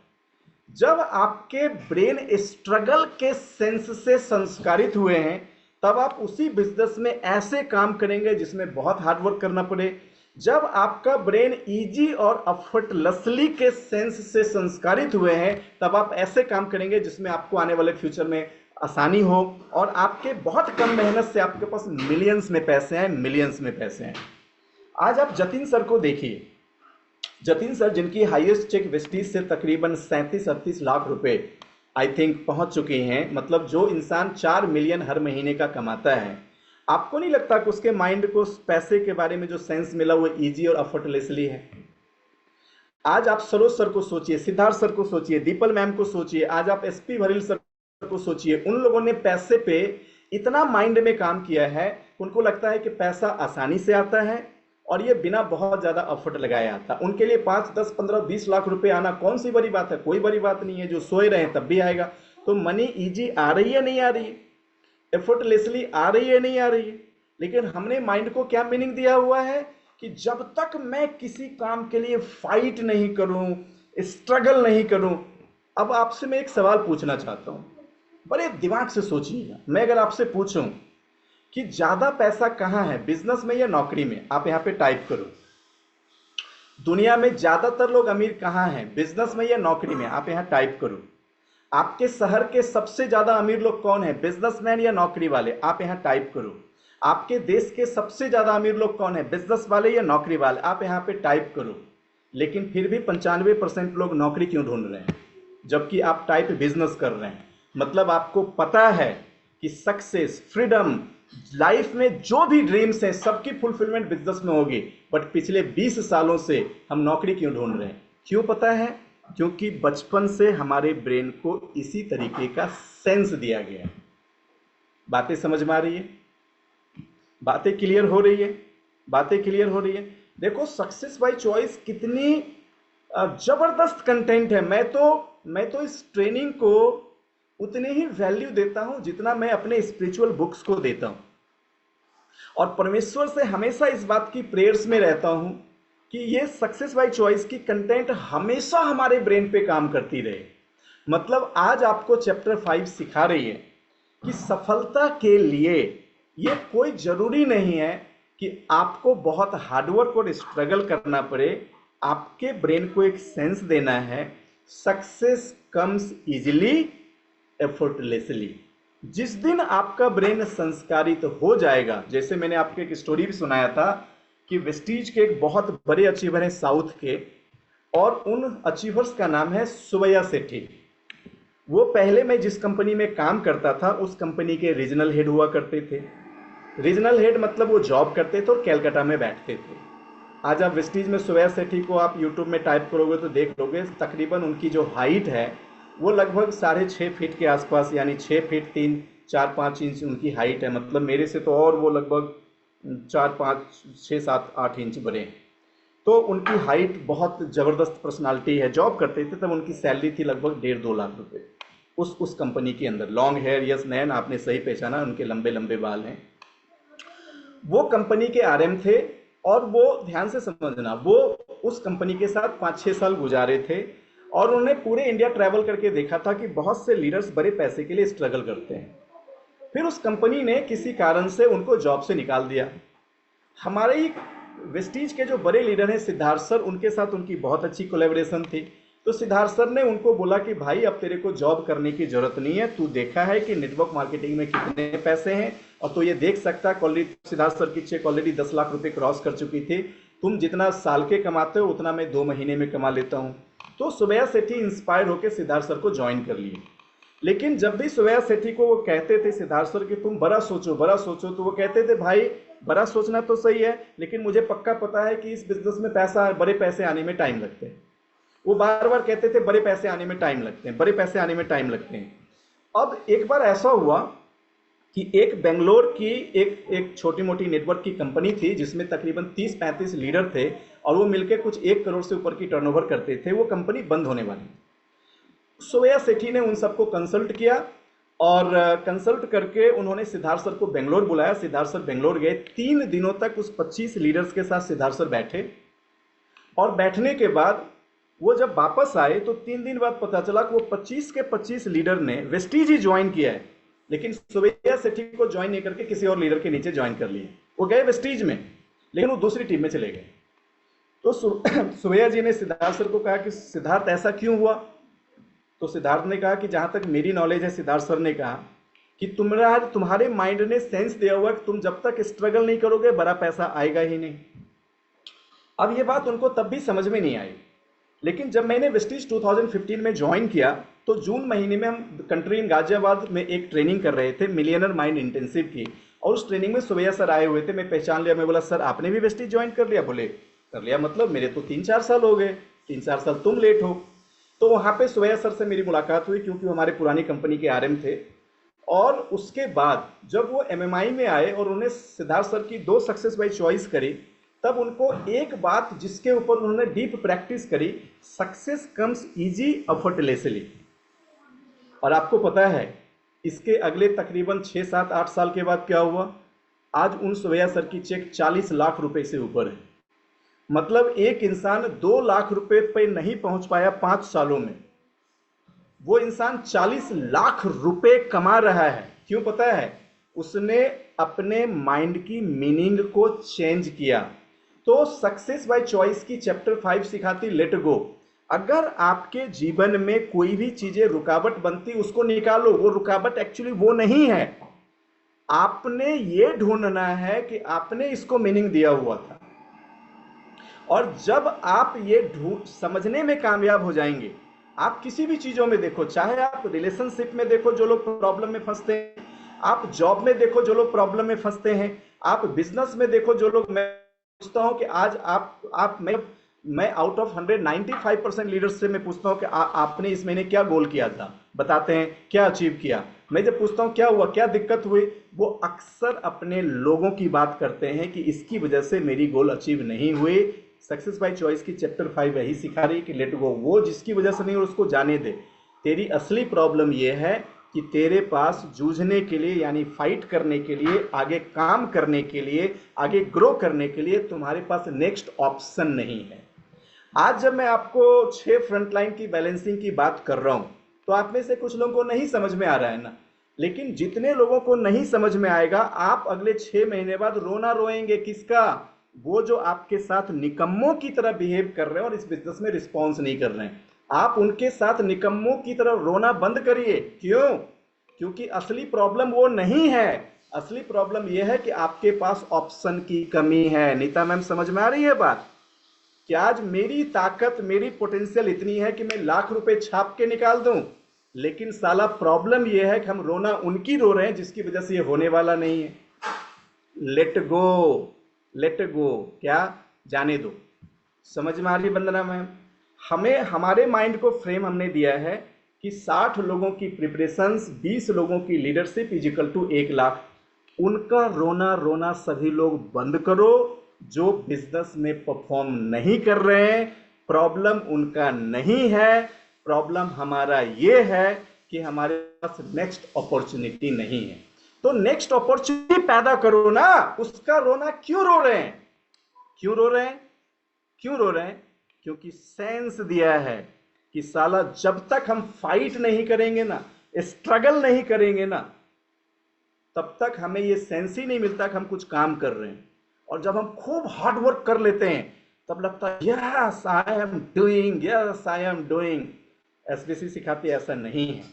जब आपके ब्रेन स्ट्रगल के सेंस से संस्कारित हुए हैं, तब आप उसी बिजनेस में ऐसे काम करेंगे जिसमें बहुत हार्डवर्क करना पड़े। जब आपका ब्रेन इजी और एफर्टलेसली के सेंस से संस्कारित हुए हैं, तब आप ऐसे काम करेंगे जिसमें आपको आने वाले फ्यूचर में आसानी हो और आपके बहुत कम मेहनत से आपके पास मिलियंस में पैसे हैं, मिलियंस में पैसे हैं। आज आप जतिन सर को देखिए। जतिन सर, जिनकी हाईएस्ट चेक वेस्टीज से तकरीबन 37-38 लाख रुपए आई थिंक पहुंच चुके हैं, मतलब जो इंसान 4 मिलियन हर महीने का कमाता है, आपको नहीं लगता कि उसके माइंड को पैसे के बारे में जो सेंस मिला वो इजी और एफर्टलेसली है? आज आप सरोज सर को सोचिए, सिद्धार्थ सर को सोचिए, दीपल मैम को सोचिए, आज आप SP भरील सर को सोचिए। उन लोगों ने पैसे पे इतना माइंड में काम किया है, उनको लगता है कि पैसा आसानी से आता है और ये बिना बहुत ज्यादा एफर्ट लगाए आता। उनके लिए 5, 10, 15, 20 लाख रुपए आना कौन सी बड़ी बात है? कोई बड़ी बात नहीं है। जो सोए रहे तब भी आएगा। तो मनी इजी आ रही है, नहीं आ रही है? एफर्टलेसली आ रही है, नहीं आ रही है? लेकिन हमने माइंड को क्या मीनिंग दिया हुआ है कि जब तक मैं किसी काम के लिए फाइट नहीं करूं, स्ट्रगल नहीं करूं। अब आपसे मैं एक सवाल पूछना चाहता हूं, बड़े दिमाग से सोचिएगा। मैं अगर आपसे पूछूं कि ज्यादा पैसा कहां है, बिजनेस में या नौकरी में? आप यहां पे टाइप करो। दुनिया में ज्यादातर लोग अमीर कहां हैं, बिजनेस में या नौकरी में? आप यहां टाइप करो। आपके शहर के सबसे ज्यादा अमीर लोग कौन है, बिजनेसमैन या नौकरी वाले? आप यहां टाइप करो। आपके देश के सबसे ज्यादा अमीर लोग कौन है, बिजनेस वाले या नौकरी वाले? आप यहां पे टाइप करो। लेकिन फिर भी 95% लोग नौकरी क्यों ढूंढ रहे हैं, जबकि आप टाइप बिजनेस कर रहे हैं? मतलब आपको पता है कि सक्सेस, फ्रीडम, लाइफ में जो भी ड्रीम्स हैं सबकी फुलफिलमेंट बिजनेस में होगी। बट पिछले 20 सालों से हम नौकरी क्यों ढूंढ रहे हैं? क्यों पता है? क्योंकि बचपन से हमारे ब्रेन को इसी तरीके का सेंस दिया गया है। बातें समझ में आ रही है? बातें क्लियर हो रही है? बातें क्लियर हो रही है? देखो, सक्सेस बाय चॉइस कितनी जबरदस्त कंटेंट है। मैं तो इस ट्रेनिंग को उतने ही वैल्यू देता हूं जितना मैं अपने स्पिरिचुअल बुक्स को देता हूं, और परमेश्वर से हमेशा इस बात की प्रेयर्स में रहता हूं कि ये सक्सेस बाय चॉइस की कंटेंट हमेशा हमारे ब्रेन पे काम करती रहे। मतलब आज आपको चैप्टर 5 सिखा रही है कि सफलता के लिए ये कोई जरूरी नहीं है कि आपको बहुत हार्डवर्क और स्ट्रगल करना पड़े। आपके ब्रेन को एक सेंस देना है, सक्सेस कम्स इजिली एफर्टलेसली। जिस दिन आपका ब्रेन संस्कारित हो जाएगा, जैसे मैंने आपको एक स्टोरी भी सुनाया था कि वेस्टीज के एक बहुत बड़े अचीवर हैं साउथ के, और उन अचीवर्स का नाम है सुबैया सेठी। वो पहले मैं जिस कंपनी में काम करता था उस कंपनी के रीजनल हेड हुआ करते थे। रीजनल हेड मतलब वो जॉब करते थे और कैलकाटा में बैठते थे। आज आप वेस्टीज में सुबैया सेठी को आप यूट्यूब में टाइप करोगे तो देख लोगे, तकरीबन उनकी जो हाइट है वो लगभग 6.5 फीट के आसपास, यानी 6 फीट 3-4-5 इंच उनकी हाइट है। मतलब मेरे से तो और वो लगभग 4-5-6-7-8 इंच बड़े हैं। तो उनकी हाइट बहुत ज़बरदस्त पर्सनालिटी है। जॉब करते थे तब उनकी सैलरी थी लगभग 1.5-2 लाख रुपए उस कंपनी के अंदर। लॉन्ग हेयर, यस नैन, आपने सही पहचाना, उनके लंबे लंबे बाल हैं। वो कंपनी के आरएम थे, और वो ध्यान से समझना, वो उस कंपनी के साथ 5-6 साल गुजारे थे, और उन्होंने पूरे इंडिया ट्रैवल करके देखा था कि बहुत से लीडर्स बड़े पैसे के लिए स्ट्रगल करते हैं। फिर उस कंपनी ने किसी कारण से उनको जॉब से निकाल दिया। हमारे ही वेस्टीज के जो बड़े लीडर हैं सिद्धार्थ सर, उनके साथ उनकी बहुत अच्छी कोलैबोरेशन थी। तो सिद्धार्थ सर ने उनको बोला कि भाई अब तेरे को जॉब करने की जरूरत नहीं है, तू देखा है कि नेटवर्क मार्केटिंग में कितने पैसे हैं, और तो ये देख सकता है ऑलरेडी सिद्धार्थ सर की चेक ऑलरेडी 10 लाख रुपए क्रॉस कर चुकी थी। तुम जितना साल के कमाते हो उतना मैं 2 महीने में कमा लेता हूँ। तो सुबैया सेठी इंस्पायर होकर सिद्धार्थ सर को ज्वाइन कर लिए। लेकिन जब भी सुबैया सेठी को वो कहते थे सिद्धार्थ सर कि तुम बड़ा सोचो बड़ा सोचो, तो वो कहते थे भाई बड़ा सोचना तो सही है, लेकिन मुझे पक्का पता है कि इस बिजनेस में बड़े पैसे आने में टाइम लगते हैं। वो बार बार कहते थे बड़े पैसे आने में टाइम लगते हैं, बड़े पैसे आने में टाइम लगते हैं। अब एक बार ऐसा हुआ कि एक बेंगलोर की एक छोटी मोटी नेटवर्क की कंपनी थी जिसमें तकरीबन 30-35 लीडर थे, और वो मिलकर कुछ 1 करोड़ से ऊपर की टर्नओवर करते थे। वो कंपनी बंद होने वाली थी। सुबैया सेठी ने उन सबको कंसल्ट किया, और कंसल्ट करके उन्होंने सिद्धार्थ सर को बेंगलोर बुलाया। सिद्धार्थ सर बेंगलोर गए। 3 दिनों तक उस 25 लीडर्स के साथ सिद्धार्थ सर बैठे, और बैठने के बाद वो जब वापस आए तो 3 दिन बाद पता चला कि वो 25 के 25 लीडर ने वेस्टीज ही ज्वाइन किया है, लेकिन सुबैया सेठी को ज्वाइन नहीं करके किसी और लीडर के नीचे ज्वाइन कर लिए। वो गए वेस्टीज में, लेकिन वो दूसरी टीम में चले गए। तो सुबैया जी ने सिद्धार्थ सर को कहा कि सिद्धार्थ ऐसा क्यों हुआ? तो सिद्धार्थ ने कहा कि जहां तक मेरी नॉलेज है, सिद्धार्थ सर ने कहा कि तुम्हारे माइंड ने सेंस दिया हुआ कि तुम जब तक स्ट्रगल नहीं करोगे बड़ा पैसा आएगा ही नहीं। अब ये बात उनको तब भी समझ में नहीं आई, लेकिन जब मैंने वेस्टीज 2015 में ज्वाइन किया तो जून महीने में हम कंट्री इन गाजियाबाद में एक ट्रेनिंग कर रहे थे, मिलियनर माइंड इंटेंसिव की, और उस ट्रेनिंग में सुबैया सर आए हुए थे। मैं पहचान लिया। मैं बोला सर आपने भी वेस्टीज ज्वाइन कर लिया? बोले कर लिया, मतलब मेरे तो 3-4 साल हो गए, 3-4 साल तुम लेट हो। तो वहाँ पे सुबैया सर से मेरी मुलाकात हुई, क्योंकि वो हमारे पुरानी कंपनी के आरएम थे। और उसके बाद जब वो एमएमआई में आए और उन्हें सिद्धार्थ सर की 2 सक्सेस बाय चॉइस करी, तब उनको एक बात जिसके ऊपर उन्होंने डीप प्रैक्टिस करी, सक्सेस कम्स इजी एफर्टलेसली। और आपको पता है इसके अगले तकरीबन 6-7-8 साल के बाद क्या हुआ? आज उन सुबैया सर की चेक 40 लाख रुपए से ऊपर है। मतलब एक इंसान 2 लाख रुपए पे नहीं पहुंच पाया 5 सालों में, वो इंसान 40 लाख रुपए कमा रहा है। क्यों पता है? उसने अपने माइंड की मीनिंग को चेंज किया। तो सक्सेस बाय चॉइस की चैप्टर 5 सिखाती लेट गो। अगर आपके जीवन में कोई भी चीजें रुकावट बनती, उसको निकालो। वो रुकावट एक्चुअली वो नहीं है, आपने ये ढूंढना है कि आपने इसको मीनिंग दिया हुआ था। और जब आप ये समझने में कामयाब हो जाएंगे, आप किसी भी चीजों में देखो, चाहे आप रिलेशनशिप में देखो जो लोग प्रॉब्लम में फंसते हैं, आप जॉब में देखो जो लोग प्रॉब्लम में फंसते हैं, आप बिजनेस में देखो जो लोग, मैं पूछता हूं कि आज मैं आउट ऑफ 195% लीडर्स से मैं पूछता हूं कि आपने इस महीने क्या गोल किया था, बताते हैं क्या अचीव किया। मैं जब पूछता हूं क्या हुआ, क्या दिक्कत हुई, वो अक्सर अपने लोगों की बात करते हैं कि इसकी वजह से मेरी गोल अचीव नहीं हुई, सक्सेस बाय चॉइस की चैप्टर 5 यही सिखा रही है कि लेट गो, वो जिसकी वजह से नहीं हो उसको जाने दे। तेरी असली प्रॉब्लम ये है कि तेरे पास जूझने के लिए, यानी फाइट करने के लिए, आगे काम करने के लिए, आगे ग्रो करने के लिए तुम्हारे पास नेक्स्ट ऑप्शन नहीं है। आज जब मैं आपको 6 फ्रंटलाइन की बैलेंसिंग की बात कर रहा हूं तो आप में से कुछ लोगों को नहीं समझ में आ रहा है ना, लेकिन जितने लोगों को नहीं समझ में आएगा, आप अगले 6 महीने बाद रोना रोएंगे। किसका? वो जो आपके साथ निकम्मों की तरह बिहेव कर रहे हैं और इस बिजनेस में रिस्पॉन्स नहीं कर रहे हैं। आप उनके साथ निकम्मों की तरह रोना बंद करिए। क्यों? क्योंकि असली प्रॉब्लम वो नहीं है। असली प्रॉब्लम यह है कि आपके पास ऑप्शन की कमी है। नीता मैम, समझ में आ रही है बात? कि आज मेरी ताकत, मेरी पोटेंशियल इतनी है कि मैं लाख रुपए छाप के निकाल दूं, लेकिन साला प्रॉब्लम यह है कि हम रोना उनकी रो रहे हैं जिसकी वजह से ये होने वाला नहीं है। लेट गो, लेट गो, क्या? जाने दो। समझ में आ रही वंदना मैम? हमें हमारे माइंड को फ्रेम हमने दिया है कि 60 लोगों की प्रिपरेशंस, 20 लोगों की leadership is equal to 1 lakh. उनका रोना रोना सभी लोग बंद करो जो बिजनेस में परफॉर्म नहीं कर रहे हैं। प्रॉब्लम उनका नहीं है, प्रॉब्लम हमारा ये है कि हमारे पास नेक्स्ट अपॉर्चुनिटी नहीं है। तो नेक्स्ट अपॉर्चुनिटी पैदा करो ना। उसका रोना क्यों रो रहे हैं? क्यों रो रहे हैं? क्यों रो रहे हैं? क्योंकि सेंस दिया है कि साला जब तक हम फाइट नहीं करेंगे ना, स्ट्रगल नहीं करेंगे ना, तब तक हमें ये सेंस ही नहीं मिलता कि हम कुछ काम कर रहे हैं। और जब हम खूब हार्ड वर्क कर लेते हैं तब लगता है yes I am doing, yes I am doing. SBC सिखाती है ऐसा नहीं है।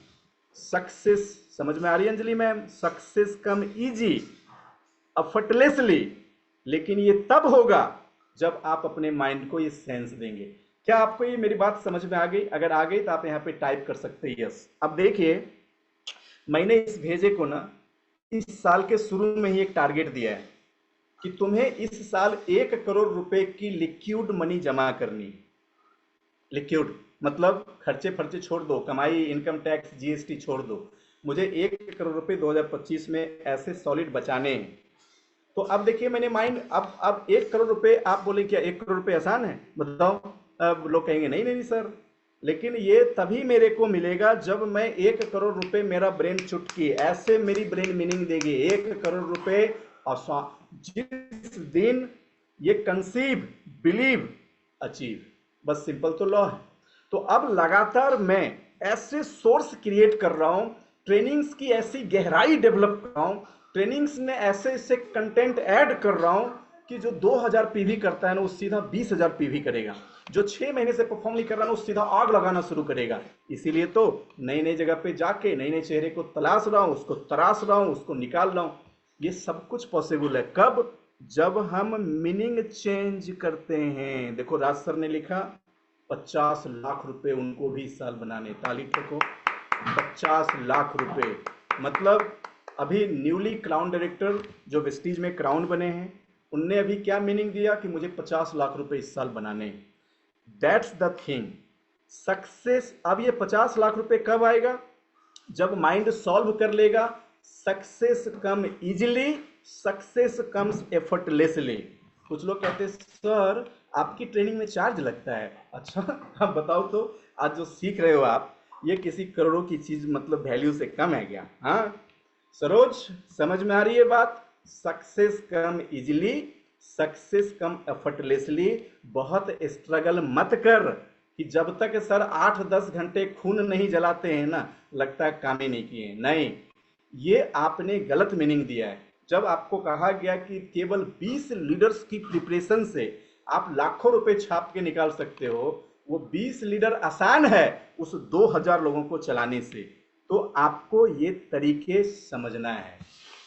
सक्सेस, समझ में आ रही है Anjali ma'am? Success come easy, effortlessly, लेकिन ये तब होगा जब आप अपने माइंड को ये सेंस देंगे। क्या आपको ये मेरी बात समझ में आ गई? अगर आ गई तो आप यहाँ पे टाइप कर सकते हैं यस। अब देखिए, मैंने इस भेजे को ना इस साल के शुरू में ही एक टारगेट दिया है कि तुम्हें इस साल 1 करोड़ रुपए की लिक्विड मनी जमा करनी। लिक्विड मतलब खर्चे फर्चे छोड़ दो, कमाई, इनकम टैक्स, जीएसटी छोड़ दो। मुझे 1 करोड़ रुपए 2025 में ऐसे सॉलिड बचाने हैं। तो अब देखिए मैंने माइंड, अब 1 करोड़ रुपए, आप बोले क्या 1 करोड़ रुपए आसान है? बताओ। अब लोग कहेंगे नहीं नहीं सर, लेकिन ये तभी मेरे को मिलेगा जब मैं 1 करोड़ रुपए, मेरा ब्रेन चुटकी ऐसे मेरी ब्रेन मीनिंग देगी 1 करोड़ रुपए। और जिस दिन ये कंसीव, बिलीव, अचीव, बस सिंपल तो लॉ है। तो अब लगातार मैं ऐसे सोर्स क्रिएट कर रहा हूं, ट्रेनिंग्स की ऐसी गहराई डेवलप कर रहा हूं, ट्रेनिंग्स में ऐसे ऐसे कंटेंट ऐड कर रहा हूं कि जो 2000 पीवी करता है ना वो सीधा 20,000 पीवी करेगा। जो 6 महीने से परफॉर्म नहीं कर रहा ना वो सीधा आग लगाना शुरू करेगा। इसीलिए तो नई नई जगह पे जाके नए नए चेहरे को तलाश रहा हूं, उसको तराश रहा हूं, उसको निकाल रहा हूं। ये सब कुछ पॉसिबल है कब? जब हम मीनिंग चेंज करते हैं। देखो राज सर ने लिखा 50 लाख रुपए उनको भी इस साल बनाने। ताली ठोको। 50 लाख रुपए मतलब अभी न्यूली क्राउन डायरेक्टर जो वेस्टीज में क्राउन बने हैं, उनने अभी क्या मीनिंग दिया कि मुझे 50 लाख रुपए इस साल बनाने। That's the thing, success. अब ये 50 लाख रुपए कब आएगा? जब माइंड सॉल्व कर लेगा। सक्सेस कम इजिली, सक्सेस कम्स एफर्टलेसली। कुछ लोग कहते हैं सर आपकी ट्रेनिंग में चार्ज लगता है। अच्छा अब बताओ तो, आज जो सीख रहे हो आप ये किसी करोड़ों की चीज मतलब वैल्यू से कम है क्या? हाँ सरोज, समझ में आ रही है बात? सक्सेस कम इजिली, सक्सेस कम एफर्टलेसली। बहुत स्ट्रगल मत कर कि जब तक सर 8-10 घंटे खून नहीं जलाते हैं ना लगता है काम ही नहीं किए। नहीं, ये आपने गलत मीनिंग दिया है। जब आपको कहा गया कि केवल 20 लीडर्स की प्रिपरेशन से आप लाखों रुपए छाप के निकाल सकते हो, वो 20 लीडर आसान है उस 2000 लोगों को चलाने से। तो आपको ये तरीके समझना है।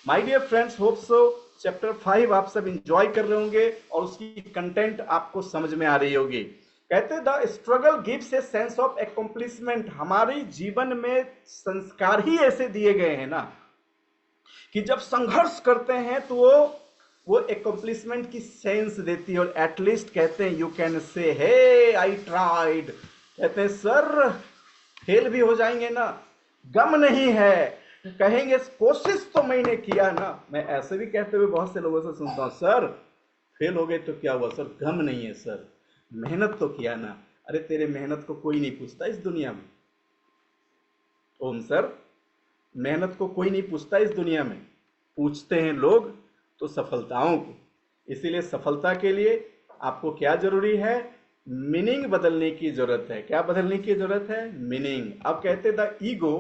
My dear friends, hope so chapter 5 आप सब इंजॉय कर रहे होंगे और उसकी कंटेंट आपको समझ में आ रही होगी। कहते हैं the struggle gives a sense of accomplishment. हमारे जीवन में संस्कार ही ऐसे दिए गए हैं ना कि जब संघर्ष करते हैं तो वो अकम्प्लिशमेंट की सेंस देती है। और एटलीस्ट कहते हैं you can say hey I tried. कहते हैं सर फेल भी हो जाएंगे ना, गम नहीं है, कहेंगे कोशिश तो मैंने किया ना। मैं ऐसे भी कहते हुए बहुत से लोगों से सुनता हूं सर फेल हो गए तो क्या हुआ सर? गम नहीं है सर, मेहनत तो किया ना। अरे तेरे मेहनत को कोई नहीं पूछता इस दुनिया में। ओम सर, मेहनत को कोई नहीं पूछता इस दुनिया में। पूछते हैं लोग तो सफलताओं को। इसीलिए सफलता के लिए आपको क्या जरूरी है? मीनिंग बदलने की जरूरत है। क्या बदलने की जरूरत है? मीनिंग। अब कहते the ego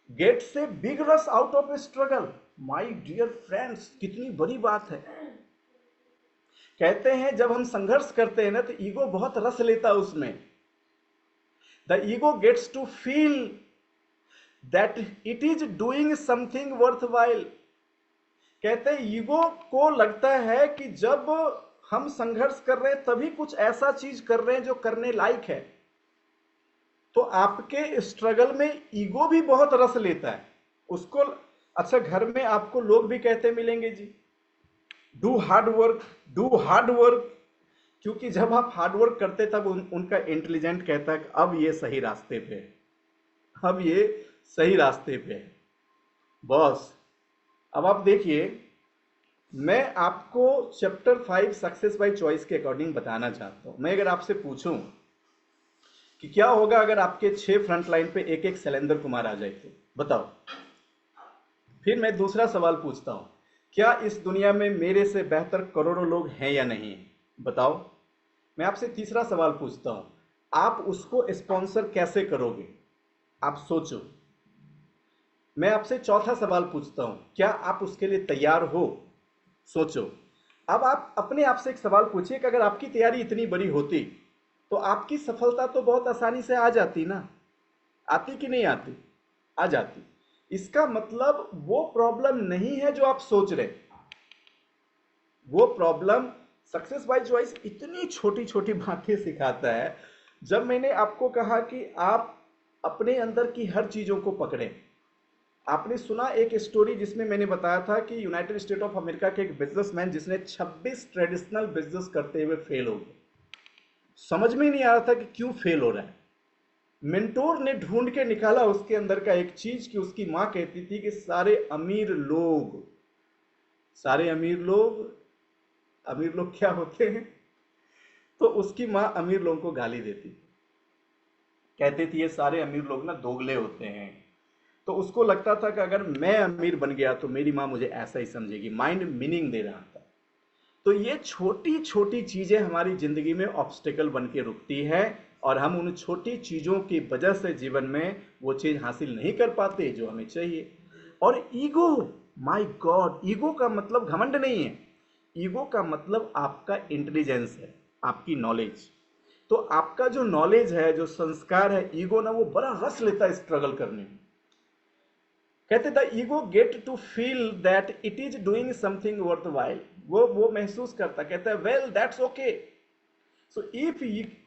gets a big rush out of a struggle. My dear friends, कितनी बड़ी बात है। कहते हैं जब हम संघर्ष करते हैं ना तो ईगो बहुत रस लेता है उसमें। The ego gets to feel that it is doing something worth while. कहते हैं ईगो को लगता है कि जब हम संघर्ष कर रहे हैं तभी कुछ ऐसा चीज कर रहे हैं जो करने लायक है। तो आपके स्ट्रगल में ईगो भी बहुत रस लेता है उसको। अच्छा, घर में आपको लोग भी कहते मिलेंगे जी, do hard work, do hard work. क्योंकि जब आप हार्ड वर्क करते तब उनका इंटेलिजेंट कहता है कि अब ये सही रास्ते पे है, अब ये सही रास्ते पे है। बॉस, अब आप देखिए, मैं आपको चैप्टर 5 सक्सेस बाय चॉइस के अकॉर्डिंग बताना चाहता हूं। मैं अगर आपसे पूछूं कि क्या होगा अगर आपके 6 फ्रंट लाइन पे एक एक शैलेंद्र कुमार आ जाए तो बताओ। फिर मैं दूसरा सवाल पूछता हूं, क्या इस दुनिया में मेरे से बेहतर करोड़ों लोग हैं या नहीं? बताओ। मैं आपसे तीसरा सवाल पूछता हूं, आप उसको स्पॉन्सर कैसे करोगे? आप सोचो। मैं आपसे चौथा सवाल पूछता हूं, क्या आप उसके लिए तैयार हो? सोचो। अब आप अपने आप से एक सवाल पूछिए कि अगर आपकी तैयारी इतनी बड़ी होती तो आपकी सफलता तो बहुत आसानी से आ जाती ना। आती कि नहीं आती? आ जाती। इसका मतलब वो प्रॉब्लम नहीं है जो आप सोच रहे। वो प्रॉब्लम, सक्सेस बाय चॉइस इतनी छोटी छोटी बातें सिखाता है। जब मैंने आपको कहा कि आप अपने अंदर की हर चीजों को पकड़ें। आपने सुना एक स्टोरी जिसमें मैंने बताया था कि यूनाइटेड स्टेट ऑफ अमेरिका के एक बिजनेसमैन जिसने 26 ट्रेडिशनल बिजनेस करते हुए फेल हो गए। समझ में ही नहीं आ रहा था कि क्यों फेल हो रहा है। मेंटोर ने ढूंढ के निकाला उसके अंदर का एक चीज कि उसकी मां कहती थी कि सारे अमीर लोग क्या होते हैं? तो उसकी मां अमीर लोगों को गाली देती थी, कहती थी ये सारे अमीर लोग ना दोगले होते हैं। तो उसको लगता था कि अगर मैं अमीर बन गया तो मेरी मां मुझे ऐसा ही समझेगी। माइंड मीनिंग दे रहा था। तो ये छोटी छोटी चीजें हमारी जिंदगी में ऑब्स्टेकल बन के रुकती है और हम उन छोटी चीजों की वजह से जीवन में वो चीज हासिल नहीं कर पाते जो हमें चाहिए। और ईगो, माय गॉड, ईगो का मतलब घमंड नहीं है। ईगो का मतलब आपका इंटेलिजेंस है, आपकी नॉलेज। तो आपका जो नॉलेज है, जो संस्कार है, ईगो ना वो बड़ा रस लेता है स्ट्रगल करने में। कहते the ego get to feel that it is doing something worth while. वो महसूस करता, कहता है well that's okay. So if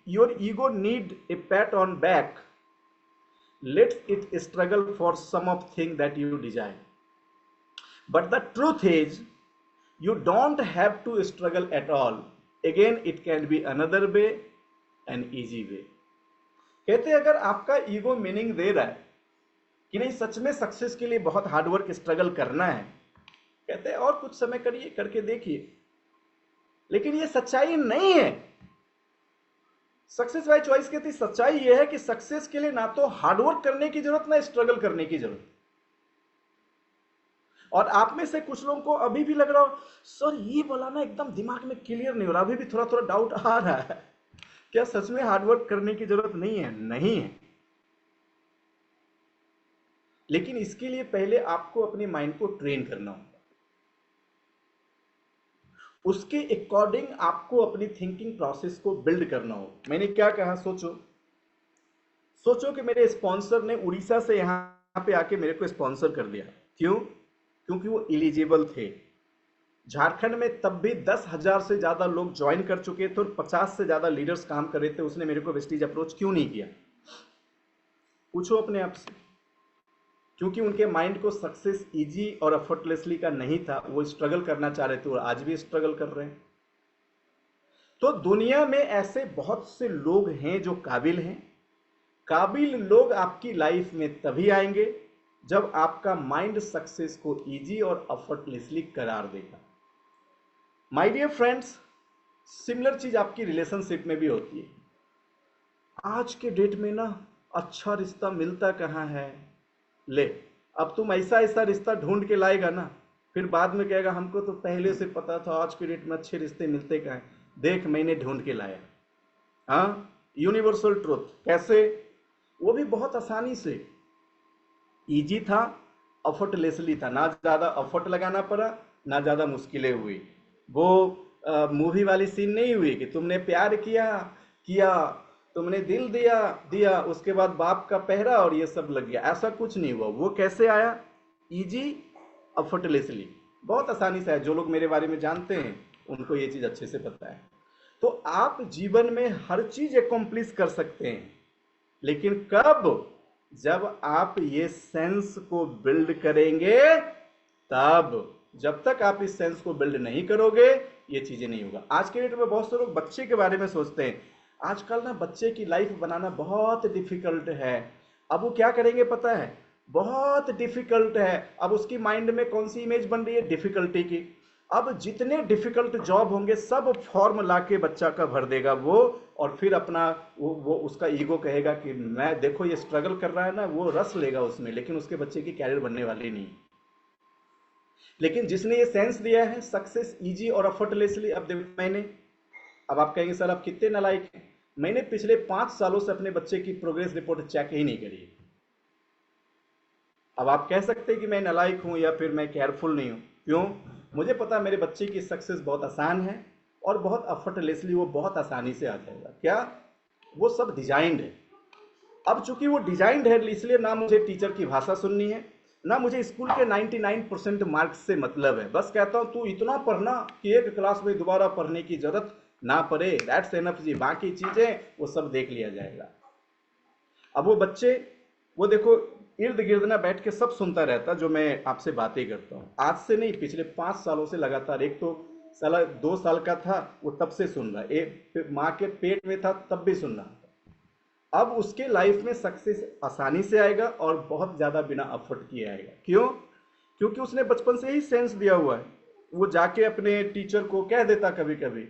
your ego need a pat on back, let's it struggle for some of thing that you desire. But the truth is you don't have to struggle at all. Again, it can be another way, an easy way. कहते हैं अगर आपका ego meaning दे रहा है कि नहीं सच में success के लिए बहुत हार्डवर्क स्ट्रगल करना है, कहते हैं और कुछ समय करिए, करके देखिए। लेकिन ये सच्चाई नहीं है। सक्सेस बाय चॉइस कहती सच्चाई ये है कि सक्सेस के लिए ना तो हार्डवर्क करने की जरूरत ना स्ट्रगल करने की जरूरत। और आप में से कुछ लोगों को अभी भी लग रहा हो सर ये बोला ना एकदम दिमाग में क्लियर नहीं हो रहा, अभी भी थोड़ा थोड़ा डाउट आ रहा है, क्या सच में हार्डवर्क करने की जरूरत नहीं है? नहीं है। लेकिन इसके लिए पहले आपको अपने माइंड को ट्रेन करना होगा। उसके अकॉर्डिंग आपको अपनी थिंकिंग प्रोसेस को बिल्ड करना होगा। मैंने क्या कहा? सोचो कि मेरे स्पॉन्सर ने उड़ीसा से यहां पे आके मेरे को स्पॉन्सर कर दिया। क्यों? क्योंकि वो एलिजिबल थे। झारखंड में तब भी 10,000 से ज्यादा लोग ज्वाइन कर चुके थे और 50 से ज्यादा लीडर्स काम कर रहे थे। उसने मेरे को वेस्टीज अप्रोच क्यों नहीं किया? पूछो अपने आप से। क्योंकि उनके माइंड को सक्सेस इजी और एफर्टलेसली का नहीं था। वो स्ट्रगल करना चाह रहे थे और आज भी स्ट्रगल कर रहे हैं। तो दुनिया में ऐसे बहुत से लोग हैं जो काबिल हैं। काबिल लोग आपकी लाइफ में तभी आएंगे जब आपका माइंड सक्सेस को इजी और एफर्टलेसली करार देगा। माय डियर फ्रेंड्स, सिमिलर चीज आपकी रिलेशनशिप में भी होती है। आज के डेट में ना अच्छा रिश्ता मिलता कहाँ है। ले, अब तुम ऐसा ऐसा रिश्ता ढूंढ के लाएगा ना, फिर बाद में कहेगा हमको तो पहले से पता था, आज के डेट में अच्छे रिश्ते मिलते कहाँ हैं। देख, मैंने ढूंढ के लाया। हाँ, यूनिवर्सल ट्रुथ। कैसे? वो भी बहुत आसानी से। इजी था, एफर्टलेसली था, ना ज़्यादा एफर्ट लगाना पड़ा, ना ज़्यादा मुश्किलें हुई। वो मूवी वाली सीन नहीं हुई कि तुमने प्यार किया किया, तुमने दिल दिया दिया, उसके बाद बाप का पहरा और ये सब लग गया। ऐसा कुछ नहीं हुआ। वो कैसे आया? इजी, एफर्टलेसली, बहुत आसानी से है। जो लोग मेरे बारे में जानते हैं उनको ये चीज़ अच्छे से पता है। तो आप जीवन में हर चीज़ एकम्प्लिश कर सकते हैं, लेकिन कब? जब आप ये सेंस को बिल्ड करेंगे तब। जब तक आप इस सेंस को बिल्ड नहीं करोगे ये चीजें नहीं होगा। आज के डेट में बहुत से लोग बच्चे के बारे में सोचते हैं। आजकल ना बच्चे की लाइफ बनाना बहुत डिफिकल्ट है। अब वो क्या करेंगे पता है? बहुत डिफिकल्ट है। अब उसकी माइंड में कौन सी इमेज बन रही है? डिफिकल्टी की। अब जितने डिफिकल्ट जॉब होंगे सब फॉर्म ला के बच्चा का भर देगा वो, और फिर अपना वो उसका ईगो कहेगा कि मैं, देखो ये स्ट्रगल कर रहा है ना, वो रस लेगा उसमें, लेकिन उसके बच्चे की कैरियर बनने वाली नहीं। लेकिन जिसने ये सेंस दिया है सक्सेस इजी और एफर्टलेसली, अब देखो मैंने, अब आप कहेंगे सर आप कितने नालायक हैं। मैंने पिछले 5 सालों से अपने बच्चे की प्रोग्रेस रिपोर्ट चेक ही नहीं करी। अब आप कह सकते हैं कि मैं नालायक हूं या फिर मैं केयरफुल नहीं हूं। क्यों? मुझे पता है मेरे बच्चे की सक्सेस बहुत आसान है और बहुत एफर्टलेसली वो बहुत आसानी से आ जाएगा। क्या? वो सब डिजाइंड है। अब चूंकि वो डिजाइंड है इसलिए ना मुझे टीचर की भाषा सुननी है, ना मुझे स्कूल के 99% मार्क्स से मतलब है। बस कहता हूं तू इतना पढ़ना कि एक क्लास में दोबारा पढ़ने की जरूरत ना पड़े, दैट्स एनफ जी। बाकी चीजें वो सब देख लिया जाएगा। अब वो बच्चे, वो देखो इर्द गिर्द ना बैठ के सब सुनता रहता जो मैं आपसे बातें करता हूँ। आज से नहीं, पिछले 5 सालों से लगातार। एक तो साला 2 साल का था वो तब से सुन रहा, एक माँ के पेट में था तब भी सुन रहा। अब उसके लाइफ में सक्सेस आसानी से आएगा और बहुत ज़्यादा बिना एफर्ट किए आएगा। क्यों? क्योंकि उसने बचपन से ही सेंस दिया हुआ है। वो जाके अपने टीचर को कह देता कभी कभी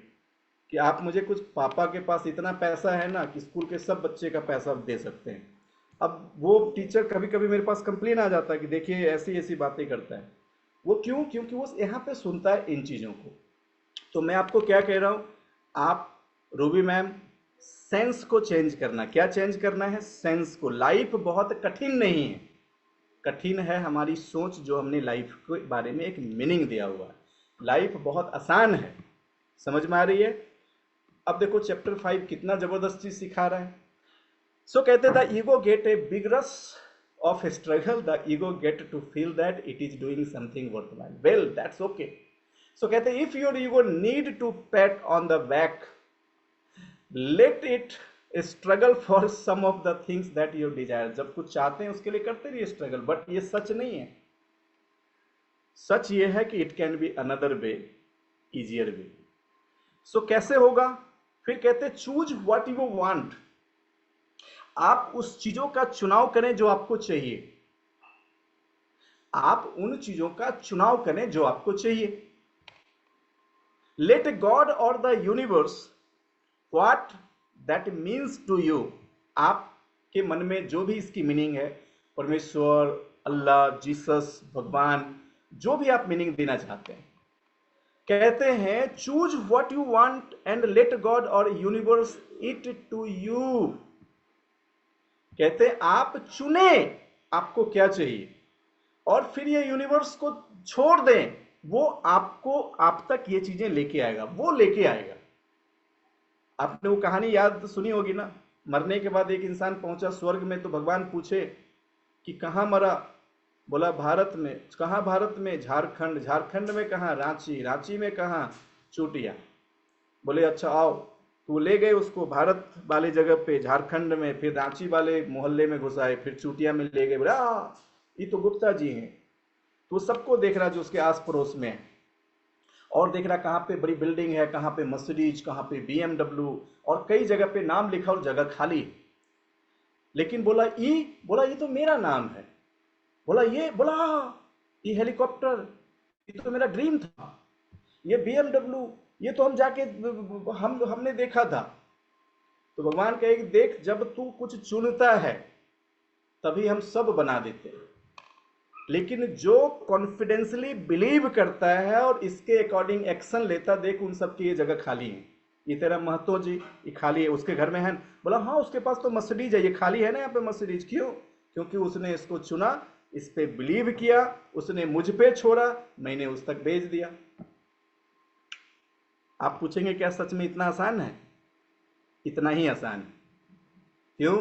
कि आप मुझे कुछ, पापा के पास इतना पैसा है ना कि स्कूल के सब बच्चे का पैसा दे सकते हैं। अब वो टीचर कभी कभी मेरे पास कंप्लेन आ जाता है कि देखिए ऐसी ऐसी बातें करता है। वो क्यों? क्योंकि वो यहाँ पे सुनता है इन चीज़ों को। तो मैं आपको क्या कह रहा हूँ, आप, रूबी मैम, सेंस को चेंज करना। क्या चेंज करना है? सेंस को। लाइफ बहुत कठिन नहीं है, कठिन है हमारी सोच जो हमने लाइफ के बारे में एक मीनिंग दिया हुआ है। लाइफ बहुत आसान है। समझ में आ रही है? अब देखो चैप्टर 5 कितना जबरदस्त चीज सिखा रहा है। सो कहते the ego get a big rush of struggle, the ego get to feel that it is doing something worthwhile. Well, that's okay. So कहते हैं if your ego need to pat on the back, let it struggle for some of the things that you desire. जब कुछ चाहते हैं उसके लिए करते रहिए स्ट्रगल, बट ये सच नहीं है। सच ये है कि it can be another way, easier way. So कैसे होगा? फिर कहते चूज व्हाट यू वांट। आप उस चीजों का चुनाव करें जो आपको चाहिए। आप उन चीजों का चुनाव करें जो आपको चाहिए। लेट गॉड और the universe what that means to you. आपके मन में जो भी इसकी मीनिंग है, परमेश्वर, अल्लाह, जीसस, भगवान, जो भी आप मीनिंग देना चाहते हैं, कहते हैं choose what you want and let God और यूनिवर्स इट टू यू। कहते हैं आप चुने आपको क्या चाहिए और फिर ये यूनिवर्स को छोड़ दें, वो आपको, आप तक ये चीजें लेके आएगा, वो लेके आएगा। आपने वो कहानी याद सुनी होगी ना, मरने के बाद एक इंसान पहुंचा स्वर्ग में तो भगवान पूछे कि कहाँ मरा? बोला भारत में। कहाँ भारत में? झारखंड। झारखंड में कहाँ? रांची। रांची में कहाँ? चूटिया। बोले अच्छा आओ। तो ले गए उसको भारत वाले जगह पे, झारखंड में, फिर रांची वाले मोहल्ले में घुसाए, फिर चूटिया में ले गए। बोला ये तो गुप्ता जी हैं। तो सबको देख रहा जो उसके आस पड़ोस में है, और देख रहा कहाँ पे बड़ी बिल्डिंग है, कहाँ पे मर्सिडीज, कहाँ पे BMW, और कई जगह पे नाम लिखा और जगह खाली। लेकिन बोला ये तो मेरा नाम है। बोला ये हेलीकॉप्टर, ये तो मेरा ड्रीम था। ये BMW, ये तो हम जाके हमने देखा था। तो भगवान कहे कि देख, जब तू कुछ चुनता है तभी हम सब बना देते हैं, लेकिन जो कॉन्फिडेंसली बिलीव करता है और इसके अकॉर्डिंग एक्शन लेता, देख उन सब की ये जगह खाली है। ये तेरा महतो जी, ये खाली है, उसके घर में है। बोला हाँ उसके पास तो मर्सिडीज है, ये खाली है ना यहाँ पे मर्सिडीज। क्यों? क्योंकि उसने इसको चुना, इस पे बिलीव किया, उसने मुझ पे छोड़ा, मैंने उस तक भेज दिया। आप पूछेंगे क्या सच में इतना आसान है? इतना ही आसान है। क्यों?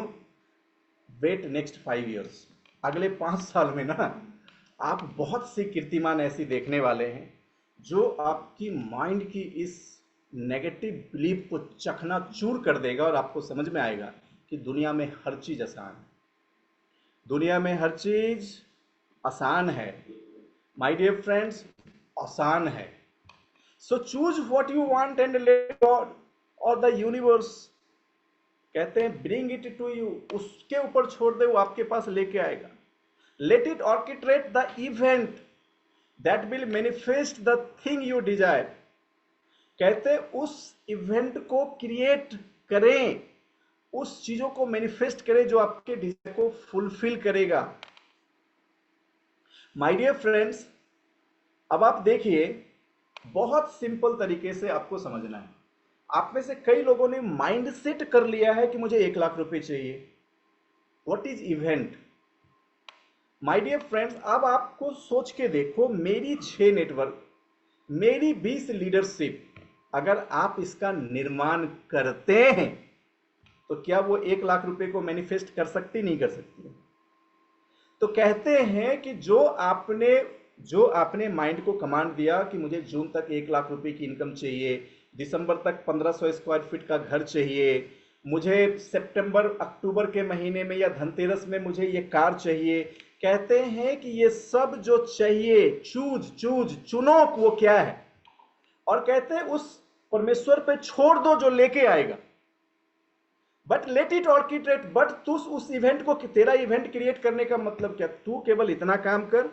वेट नेक्स्ट 5 ईयर्स, अगले 5 साल में ना आप बहुत सी कीर्तिमान ऐसी देखने वाले हैं जो आपकी माइंड की इस नेगेटिव बिलीफ को चकनाचूर कर देगा, और आपको समझ में आएगा कि दुनिया में हर चीज आसान है। दुनिया में हर चीज आसान है माय डियर फ्रेंड्स, आसान है। So choose what you want and let God और द यूनिवर्स, कहते हैं ब्रिंग इट टू यू, उसके ऊपर छोड़ दे, वो आपके पास लेके आएगा। Let it orchestrate the event that will manifest the thing you desire, कहते उस इवेंट को क्रिएट करें, उस चीजों को मैनिफेस्ट करें जो आपके डिजायर को फुलफिल करेगा। माय डियर फ्रेंड्स, अब आप देखिए, बहुत सिंपल तरीके से आपको समझना है। आप में से कई लोगों ने माइंड सेट कर लिया है कि मुझे 1 लाख रुपए चाहिए। What is event? My dear friends, अब आपको सोच के देखो, मेरी 6 नेटवर्क, मेरी 20 लीडरशिप, अगर आप इसका निर्माण करते हैं तो क्या वो 1 लाख रुपए को मैनिफेस्ट कर सकती? नहीं कर सकती? तो कहते हैं कि जो आपने माइंड को कमांड दिया कि मुझे जून तक 1 लाख रुपए की इनकम चाहिए, दिसंबर तक 1500 स्क्वायर फीट का घर चाहिए, मुझे सितंबर अक्टूबर के महीने में या धनतेरस में मुझे ये कार चाहिए, कहते हैं कि ये सब जो चाहिए, चुनो वो क्या है, और कहते हैं उस परमेश्वर पे छोड़ दो जो लेके आएगा। But let it orchestrate, but तू उस इवेंट को, तेरा इवेंट क्रिएट करने का मतलब क्या? तू केवल इतना काम कर,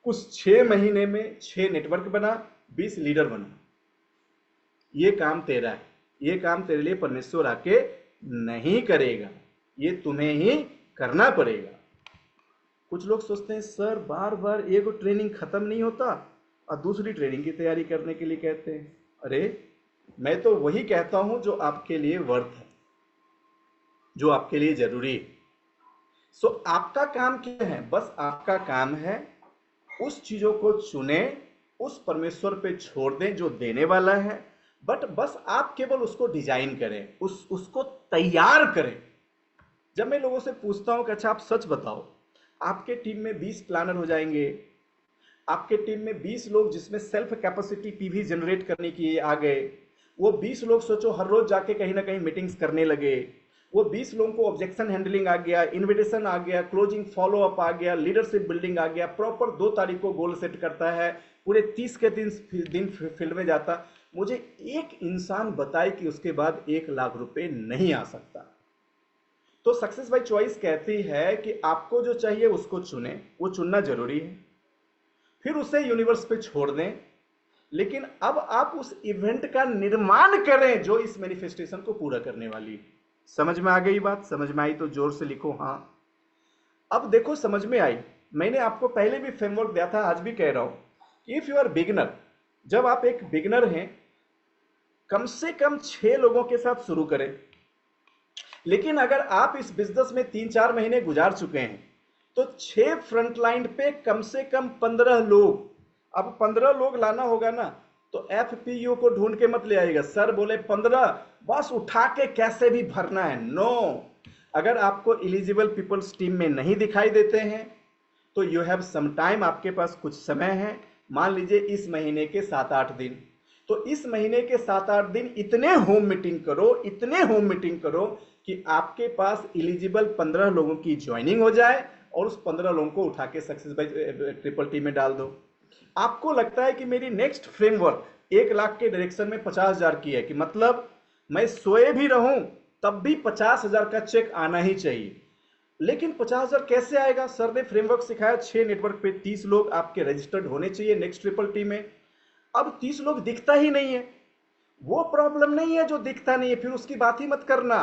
उस 6 महीने में 6 नेटवर्क बना, 20 लीडर बना। ये काम तेरा है, ये काम तेरे लिए परमेश्वर आके नहीं करेगा, ये तुम्हें ही करना पड़ेगा। कुछ लोग सोचते हैं सर बार बार एक ट्रेनिंग खत्म नहीं होता और दूसरी ट्रेनिंग की तैयारी करने के लिए कहते हैं। अरे मैं तो वही कहता हूं जो आपके लिए वर्थ है, जो आपके लिए जरूरी है। सो आपका काम क्या है? बस आपका काम है उस चीजों को चुने, उस परमेश्वर पे छोड़ दें जो देने वाला है, बट बस आप केवल उसको डिजाइन करें, उसको तैयार करें। जब मैं लोगों से पूछता हूं कि अच्छा आप सच बताओ, आपके टीम में 20 प्लानर हो जाएंगे, आपके टीम में 20 लोग जिसमें सेल्फ कैपेसिटी पीवी जनरेट करने की आ गए, वो 20 लोग सोचो हर रोज जाके कहीं ना कहीं मीटिंग्स करने लगे, वो 20 लोगों को ऑब्जेक्शन हैंडलिंग आ गया, इन्विटेशन आ गया, क्लोजिंग फॉलो अप आ गया, लीडरशिप बिल्डिंग आ गया, प्रॉपर 2 तारीख को गोल सेट करता है, पूरे 30 के दिन फील्ड में जाता। मुझे एक इंसान बताए कि उसके बाद 1 लाख रुपए नहीं आ सकता। तो सक्सेस बाय चॉइस कहती है कि आपको जो चाहिए उसको चुने, वो चुनना जरूरी है, फिर उसे यूनिवर्स पे छोड़ दें, लेकिन अब आप उस इवेंट का निर्माण करें जो इस मैनिफेस्टेशन को पूरा करने वाली है। समझ में आ गई बात? समझ में आई तो जोर से लिखो हाँ। अब देखो समझ में आई। मैंने आपको पहले भी फ्रेमवर्क दिया था, आज भी कह रहा हूं कि इफ यू आर बिगिनर, जब आप एक बिगिनर हैं, कम से कम 6 लोगों के साथ शुरू करें। लेकिन अगर आप इस बिजनेस में 3-4 महीने गुजार चुके हैं तो 6 फ्रंटलाइन पे कम से कम 15 लोग, अब 15 लोग लाना होगा ना, तो एफपीयू को ढूंढ के मत ले आएगा, सर बोले 15 बस उठा के कैसे भी भरना है। नो, अगर आपको एलिजिबल पीपल्स टीम में नहीं दिखाई देते हैं तो यू हैव सम टाइम, आपके पास कुछ समय है। मान लीजिए इस महीने के 7-8 दिन, तो इस महीने के 7-8 दिन इतने होम मीटिंग करो, इतने होम मीटिंग करो कि आपके पास एलिजिबल 15 लोगों की ज्वाइनिंग हो जाए और उस 15 लोगों को उठा के सक्सेस बाय ट्रिपल टी में डाल दो। आपको लगता है कि मेरी नेक्स्ट फ्रेमवर्क 1 लाख के डायरेक्शन में 50,000 की है, कि मतलब मैं सोए भी रहूं तब भी 50,000 का चेक आना ही चाहिए। लेकिन 50,000 कैसे आएगा? सर ने फ्रेमवर्क सिखाया, 6 नेटवर्क पे 30 लोग आपके रजिस्टर्ड होने चाहिए नेक्स्ट ट्रिपल टी में। अब 30 लोग दिखता ही नहीं है, वो प्रॉब्लम नहीं है जो दिखता नहीं है, फिर उसकी बात ही मत करना।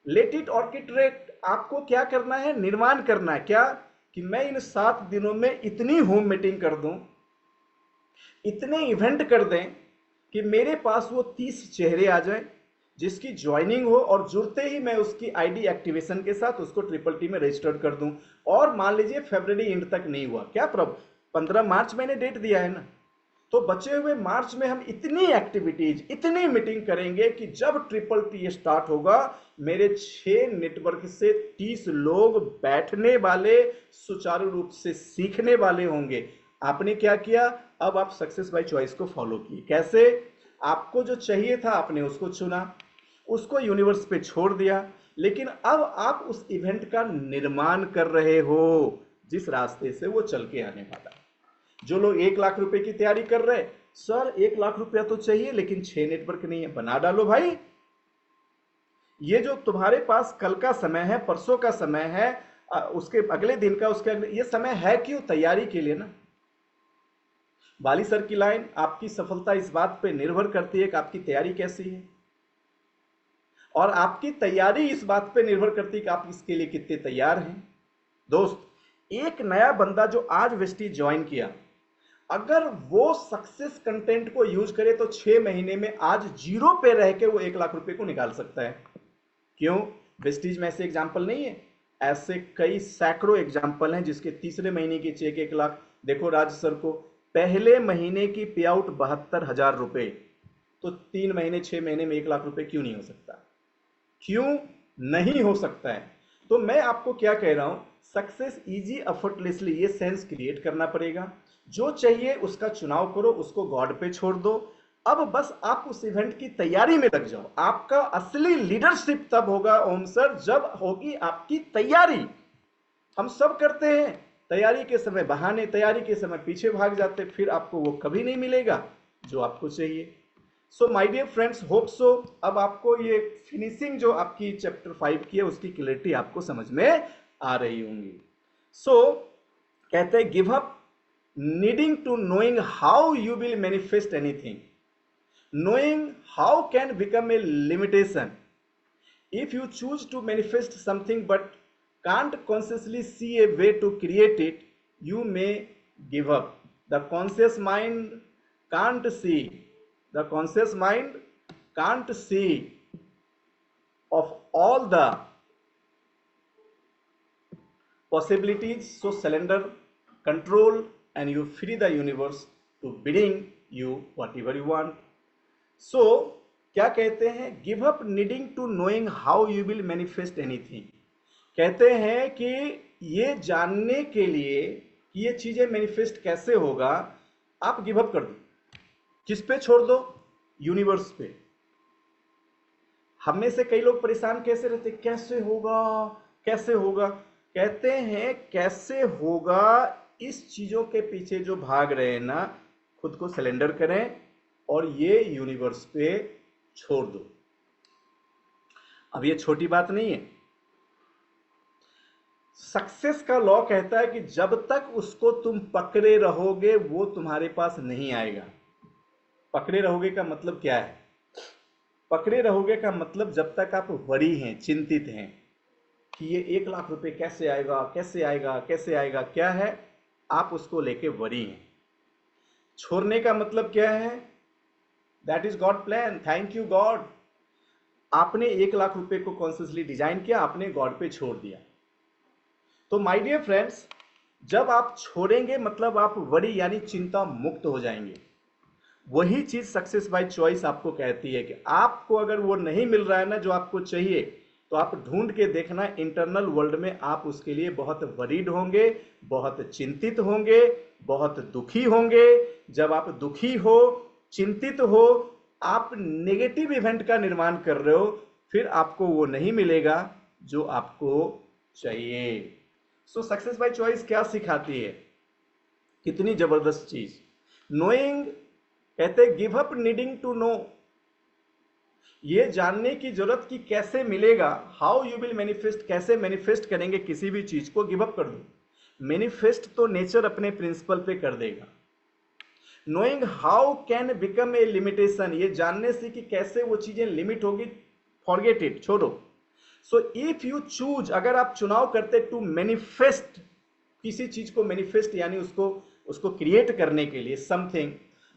Let it orchestrate. आपको क्या करना है, निर्माण करना है। क्या कि मैं इन 7 दिनों में इतनी होम मीटिंग कर दूं, इतने इवेंट कर दें कि मेरे पास वो 30 चेहरे आ जाएं जिसकी ज्वाइनिंग हो, और जुड़ते ही मैं उसकी आईडी एक्टिवेशन के साथ उसको ट्रिपल टी में रजिस्टर कर दूं। और मान लीजिए फरवरी एंड तक नहीं हुआ, क्या प्रॉब्लम, 15 मार्च मैंने डेट दिया है ना, तो बचे हुए मार्च में हम इतनी एक्टिविटीज, इतनी मीटिंग करेंगे कि जब ट्रिपल टी स्टार्ट होगा, मेरे 6 नेटवर्क से 30 लोग बैठने वाले, सुचारू रूप से सीखने वाले होंगे। आपने क्या किया, अब आप सक्सेस बाय चॉइस को फॉलो किए। कैसे, आपको जो चाहिए था आपने उसको चुना, उसको यूनिवर्स पे छोड़ दिया, लेकिन अब आप उस इवेंट का निर्माण कर रहे हो जिस रास्ते से वो चल के आने वाला है। जो लोग 1 लाख रुपए की तैयारी कर रहे, सर 1 लाख रुपया तो चाहिए लेकिन 6 नेटवर्क नहीं है, बना डालो भाई। ये जो तुम्हारे पास कल का समय है, परसों का समय है, उसके अगले दिन का, उसके अगले, ये समय है क्यों, तैयारी के लिए ना। बाली सर की लाइन, आपकी सफलता इस बात पे निर्भर करती है कि आपकी तैयारी कैसी है, और आपकी तैयारी इस बात पे निर्भर करती है कि आप इसके लिए कितने तैयार हैं। दोस्त, एक नया बंदा जो आज वेस्टीज ज्वाइन किया, अगर वो सक्सेस कंटेंट को यूज करे तो 6 महीने में आज जीरो पे रह के वो 1 लाख रुपए को निकाल सकता है। क्यों, वेस्टीज में ऐसे एग्जाम्पल नहीं है, ऐसे कई सैकड़ों एग्जाम्पल हैं जिसके तीसरे महीने की चेक 1 लाख। देखो राज सर को पहले महीने की पे आउट 72,000 रुपए, तो 3 महीने 6 महीने में 1 लाख रुपए क्यों नहीं हो सकता, क्यों नहीं हो सकता है। तो मैं आपको क्या कह रहा हूं, सक्सेस इजी एफर्टलेसली, ये सेंस क्रिएट करना पड़ेगा। जो चाहिए उसका चुनाव करो, उसको गॉड पे छोड़ दो। अब बस आप उस इवेंट की तैयारी में लग जाओ। आपका असली लीडरशिप तब होगा ओम सर, जब होगी आपकी तैयारी। हम सब करते हैं तैयारी के समय बहाने, तैयारी के समय पीछे भाग जाते, फिर आपको वो कभी नहीं मिलेगा जो आपको चाहिए। So my dear friends, hope so अब आपको ये फिनिशिंग जो आपकी चैप्टर 5 की है उसकी क्लैरिटी आपको समझ में आ रही होंगी। सो कहते हैं give up needing to knowing how you will manifest anything, knowing how can become a limitation. If you choose to manifest something but can't consciously see a way to create it, you may give up. The conscious mind can't see, the conscious mind can't see of all the possibilities, so surrender control and you free the universe to bidding you whatever you want. So क्या कहते हैं, give up needing to knowing how you will manifest anything. कहते हैं कि ये जानने के लिए कि ये चीजें मैनिफेस्ट कैसे होगा, आप गिव अप कर दो। किस पे छोड़ दो, यूनिवर्स पे। हम में से कई लोग परेशान कैसे रहते, कैसे होगा कैसे होगा। कहते हैं कैसे होगा, इस चीजों के पीछे जो भाग रहे हैं ना, खुद को सरेंडर करें और ये यूनिवर्स पे छोड़ दो। अब ये छोटी बात नहीं है। सक्सेस का लॉ कहता है कि जब तक उसको तुम पकड़े रहोगे वो तुम्हारे पास नहीं आएगा। पकड़े रहोगे का मतलब क्या है, पकड़े रहोगे का मतलब जब तक आप वरी हैं, चिंतित हैं कि ये 1 लाख रुपए कैसे आएगा कैसे आएगा कैसे आएगा, क्या है, आप उसको लेके वरी हैं। छोड़ने का मतलब क्या है, that is God plan, thank you God. आपने 1 लाख रुपए को कॉन्शियसली डिजाइन किया, आपने गॉड पे छोड़ दिया। तो माय डियर फ्रेंड्स, जब आप छोड़ेंगे मतलब आप वरी यानी चिंता मुक्त हो जाएंगे। वही चीज सक्सेस बाय चॉइस आपको कहती है कि आपको अगर वो नहीं मिल रहा है ना जो आपको चाहिए, तो आप ढूंढ के देखना, इंटरनल वर्ल्ड में आप उसके लिए बहुत वरीड होंगे, बहुत चिंतित होंगे, बहुत दुखी होंगे। जब आप दुखी हो, चिंतित हो, आप नेगेटिव इवेंट का निर्माण कर रहे हो, फिर आपको वो नहीं मिलेगा जो आपको चाहिए। सो सक्सेस बाय चॉइस क्या सिखाती है, कितनी जबरदस्त चीज। नोइंग, कहते give up needing to know, ये जानने की जरूरत कि कैसे मिलेगा, हाउ यू विल मैनिफेस्ट, कैसे मैनिफेस्ट करेंगे किसी भी चीज को, गिव अप कर दो। मैनिफेस्ट तो नेचर अपने प्रिंसिपल पे कर देगा, knowing how can become a limitation, ये जानने से कि कैसे वो चीजें लिमिट होगी, फॉरगेट इट, छोड़ो। सो इफ यू चूज, अगर आप चुनाव करते टू मैनिफेस्ट, किसी चीज को मैनिफेस्ट यानी उसको उसको क्रिएट करने के लिए something,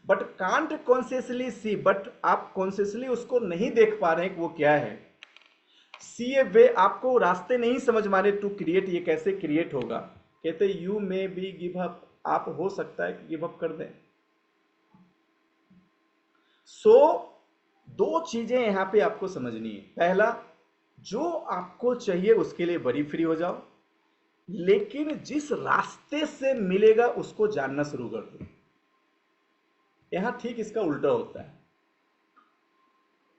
but can't consciously see, but आप कॉन्शियसली उसको नहीं देख पा रहे हैं कि वो क्या है। सी ए वे, आपको रास्ते नहीं समझ मारे टू क्रिएट, ये कैसे क्रिएट होगा। कहते you may be give up, आप हो सकता है कि गिव अप कर दें। सो दो चीजें यहां पे आपको समझनी है। पहला, जो आपको चाहिए उसके लिए बड़ी फ्री हो जाओ, लेकिन जिस रास्ते से मिलेगा उसको जानना शुरू कर दो। यहां ठीक इसका उल्टा होता है,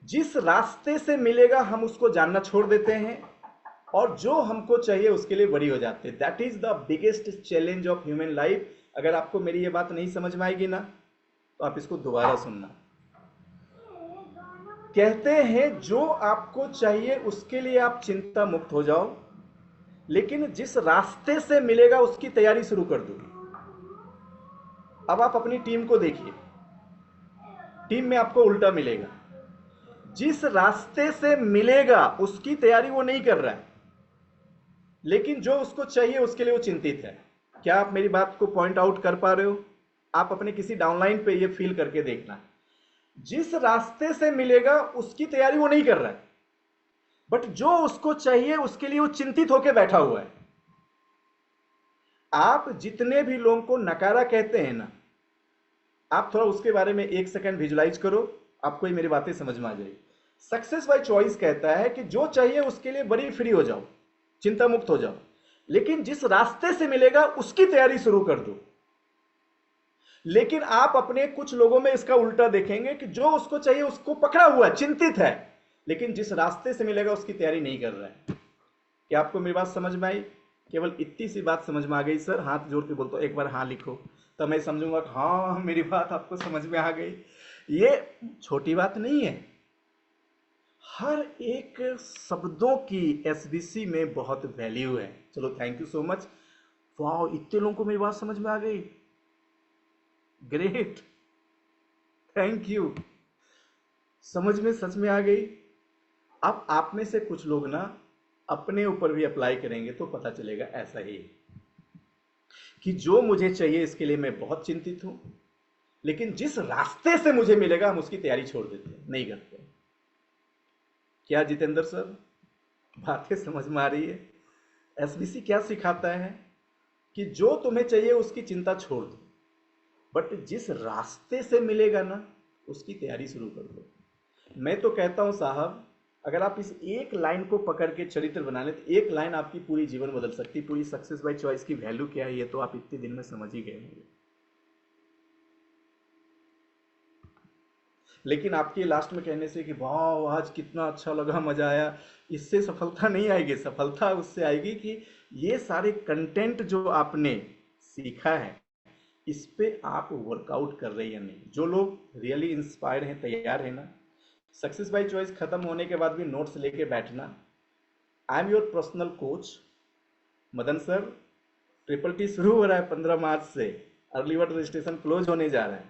जिस रास्ते से मिलेगा हम उसको जानना छोड़ देते हैं, और जो हमको चाहिए उसके लिए बड़ी हो जाते हैं। That is the biggest challenge of human life. अगर आपको मेरी ये बात नहीं समझ में आएगी ना, तो आप इसको दोबारा सुनना। कहते हैं जो आपको चाहिए उसके लिए आप चिंता मुक्त हो जाओ, लेकिन जिस रास्ते से मिलेगा उसकी तैयारी शुरू कर दो। अब आप अपनी टीम को देखिए, टीम में आपको उल्टा मिलेगा। जिस रास्ते से मिलेगा उसकी तैयारी वो नहीं कर रहा है, लेकिन जो उसको चाहिए उसके लिए वो चिंतित है। क्या आप मेरी बात को पॉइंट आउट कर पा रहे हो? आप अपने किसी डाउनलाइन पे ये फील करके देखना, जिस रास्ते से मिलेगा उसकी तैयारी वो नहीं कर रहा है, बट जो उसको चाहिए उसके लिए वो चिंतित होकर बैठा हुआ है। आप जितने भी लोगों को नकारा कहते हैं ना, आप थोड़ा उसके बारे में एक सेकंड विजुलाइज करो, आपको ये मेरी बातें समझ में आ जाएगी। सक्सेस बाय चॉइस कहता है कि जो चाहिए उसके लिए बड़ी फ्री हो जाओ, चिंता मुक्त हो जाओ, लेकिन जिस रास्ते से मिलेगा उसकी तैयारी शुरू कर दो। लेकिन आप अपने कुछ लोगों में इसका उल्टा देखेंगे कि जो उसको चाहिए उसको पकड़ा हुआ है, चिंतित है, लेकिन जिस रास्ते से मिलेगा उसकी तैयारी नहीं कर रहा है। क्या आपको मेरी बात समझ में आई? केवल इतनी सी बात समझ में आ गई सर? हाथ जोड़ के बोलते हो एक बार हाँ लिखो, तो मैं समझूंगा कि हाँ मेरी बात आपको समझ में आ गई। ये छोटी बात नहीं है, हर एक शब्दों की एसबीसी में बहुत वैल्यू है। चलो थैंक यू सो मच। वाह, इतने लोगों को मेरी बात समझ में आ गई, ग्रेट, थैंक यू। समझ में सच में आ गई। अब आप में से कुछ लोग ना अपने ऊपर भी अप्लाई करेंगे तो पता चलेगा ऐसा ही कि जो मुझे चाहिए इसके लिए मैं बहुत चिंतित हूं, लेकिन जिस रास्ते से मुझे मिलेगा हम उसकी तैयारी छोड़ देते हैं, नहीं करते। क्या जितेंद्र सर बातें समझ में आ रही है? एसबीसी क्या सिखाता है कि जो तुम्हें चाहिए उसकी चिंता छोड़ दो, बट जिस रास्ते से मिलेगा ना उसकी तैयारी शुरू कर दो। मैं तो कहता हूं साहब, अगर आप इस एक लाइन को पकड़ के चरित्र बना ले तो एक लाइन आपकी पूरी जीवन बदल सकती है। पूरी सक्सेस बाय चॉइस की वैल्यू क्या है ये तो आप इतने दिन में समझ ही गए होंगे। लेकिन आपके लास्ट में कहने से कि वाह आज कितना अच्छा लगा, मजा आया, इससे सफलता नहीं आएगी। सफलता उससे आएगी कि ये सारे कंटेंट जो आपने सीखा है इस पे आप वर्कआउट कर रहे हैं या नहीं। जो लोग रियली इंस्पायर्ड हैं, तैयार है ना, सक्सेस बाय चॉइस खत्म होने के बाद भी नोट्स लेके बैठना। I am your personal coach Madan sir. Triple T शुरू हो रहा है 15 मार्च से, अर्ली बर्ड रजिस्ट्रेशन क्लोज होने जा रहा है।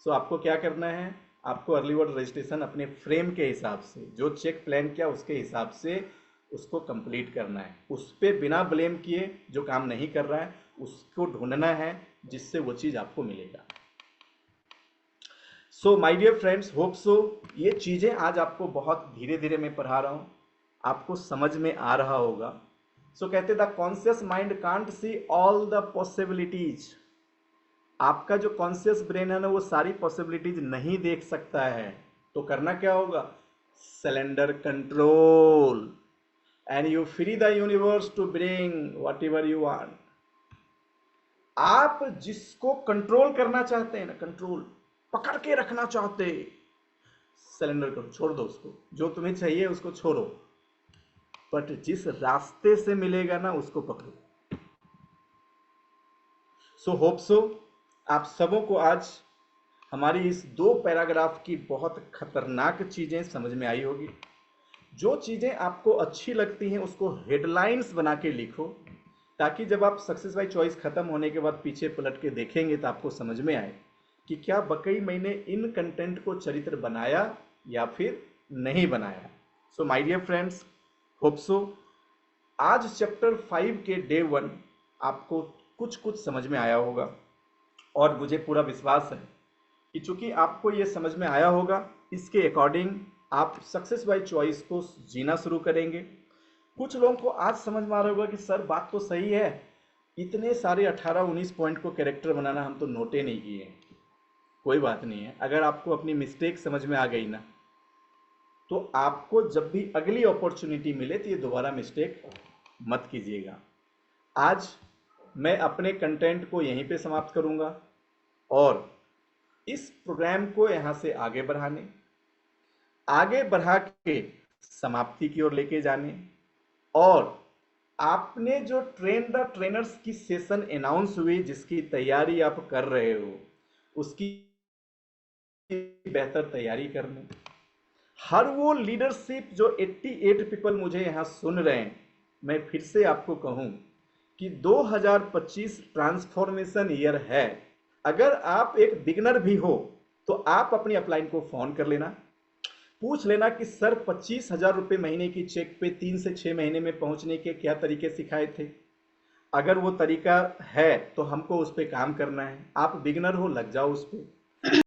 सो आपको क्या करना है, आपको अर्ली बर्ड रजिस्ट्रेशन अपने फ्रेम के हिसाब से, जो चेक प्लान किया उसके हिसाब से उसको कंप्लीट करना है। उस पर बिना ब्लेम किए जो काम नहीं कर रहा है उसको ढूंढना है, जिससे वो चीज़ आपको मिलेगा। So my dear friends, hope so ये चीज़ें आज आपको बहुत धीरे धीरे मैं पढ़ा रहा हूँ, आपको समझ में आ रहा होगा। सो कहते the conscious mind can't see all the possibilities. आपका जो कॉन्शियस ब्रेन है ना वो सारी पॉसिबिलिटीज नहीं देख सकता है। तो करना क्या होगा, surrender control and you free the universe to bring whatever you want. आप जिसको कंट्रोल करना चाहते हैं ना, कंट्रोल पकड़ के रखना चाहते, सिलेंडर करो, छोड़ दो उसको। जो तुम्हें चाहिए उसको छोड़ो, बट जिस रास्ते से मिलेगा ना उसको पकड़ो। सो होप सो आप सबों को आज हमारी इस 2 पैराग्राफ की बहुत खतरनाक चीजें समझ में आई होगी। जो चीजें आपको अच्छी लगती हैं उसको हेडलाइंस बना के लिखो, ताकि जब आप सक्सेस बाय चॉइस खत्म होने के बाद पीछे पलट के देखेंगे तो आपको समझ में आए कि क्या बकई मैंने इन कंटेंट को चरित्र बनाया या फिर नहीं बनाया। So my dear friends, hope so आज चैप्टर 5 के डे 1 आपको कुछ कुछ समझ में आया होगा, और मुझे पूरा विश्वास है कि चूंकि आपको ये समझ में आया होगा, इसके अकॉर्डिंग आप सक्सेस बाय चॉइस को जीना शुरू करेंगे। कुछ लोगों को आज समझ में आ रहा होगा कि सर बात तो सही है, इतने सारे 18-19 पॉइंट को कैरेक्टर बनाना हम तो नोटे नहीं किए। कोई बात नहीं है, अगर आपको अपनी मिस्टेक समझ में आ गई ना, तो आपको जब भी अगली अपॉर्चुनिटी मिले तो ये दोबारा मिस्टेक मत कीजिएगा। आज मैं अपने कंटेंट को यहीं पे समाप्त करूंगा और इस प्रोग्राम को यहाँ से आगे बढ़ा के समाप्ति की ओर लेके जाने, और आपने जो ट्रेन द ट्रेनर्स की सेशन अनाउंस हुई जिसकी तैयारी आप कर रहे हो, उसकी बेहतर तैयारी करने, हर वो लीडरशिप जो 88 पीपल मुझे यहाँ सुन रहे हैं, मैं फिर से आपको कहूँ कि 2025 ट्रांसफॉर्मेशन ईयर है। अगर आप एक बिगनर भी हो तो आप अपनी अपलाइन को फोन कर लेना, पूछ लेना कि सर 25,000 रुपये महीने की चेक पे 3 से 6 महीने में पहुंचने के क्या तरीके सिखाए थे। अगर वो तरीका है तो हमको उस पर काम करना है। आप बिगनर हो, लग जाओ उस पर।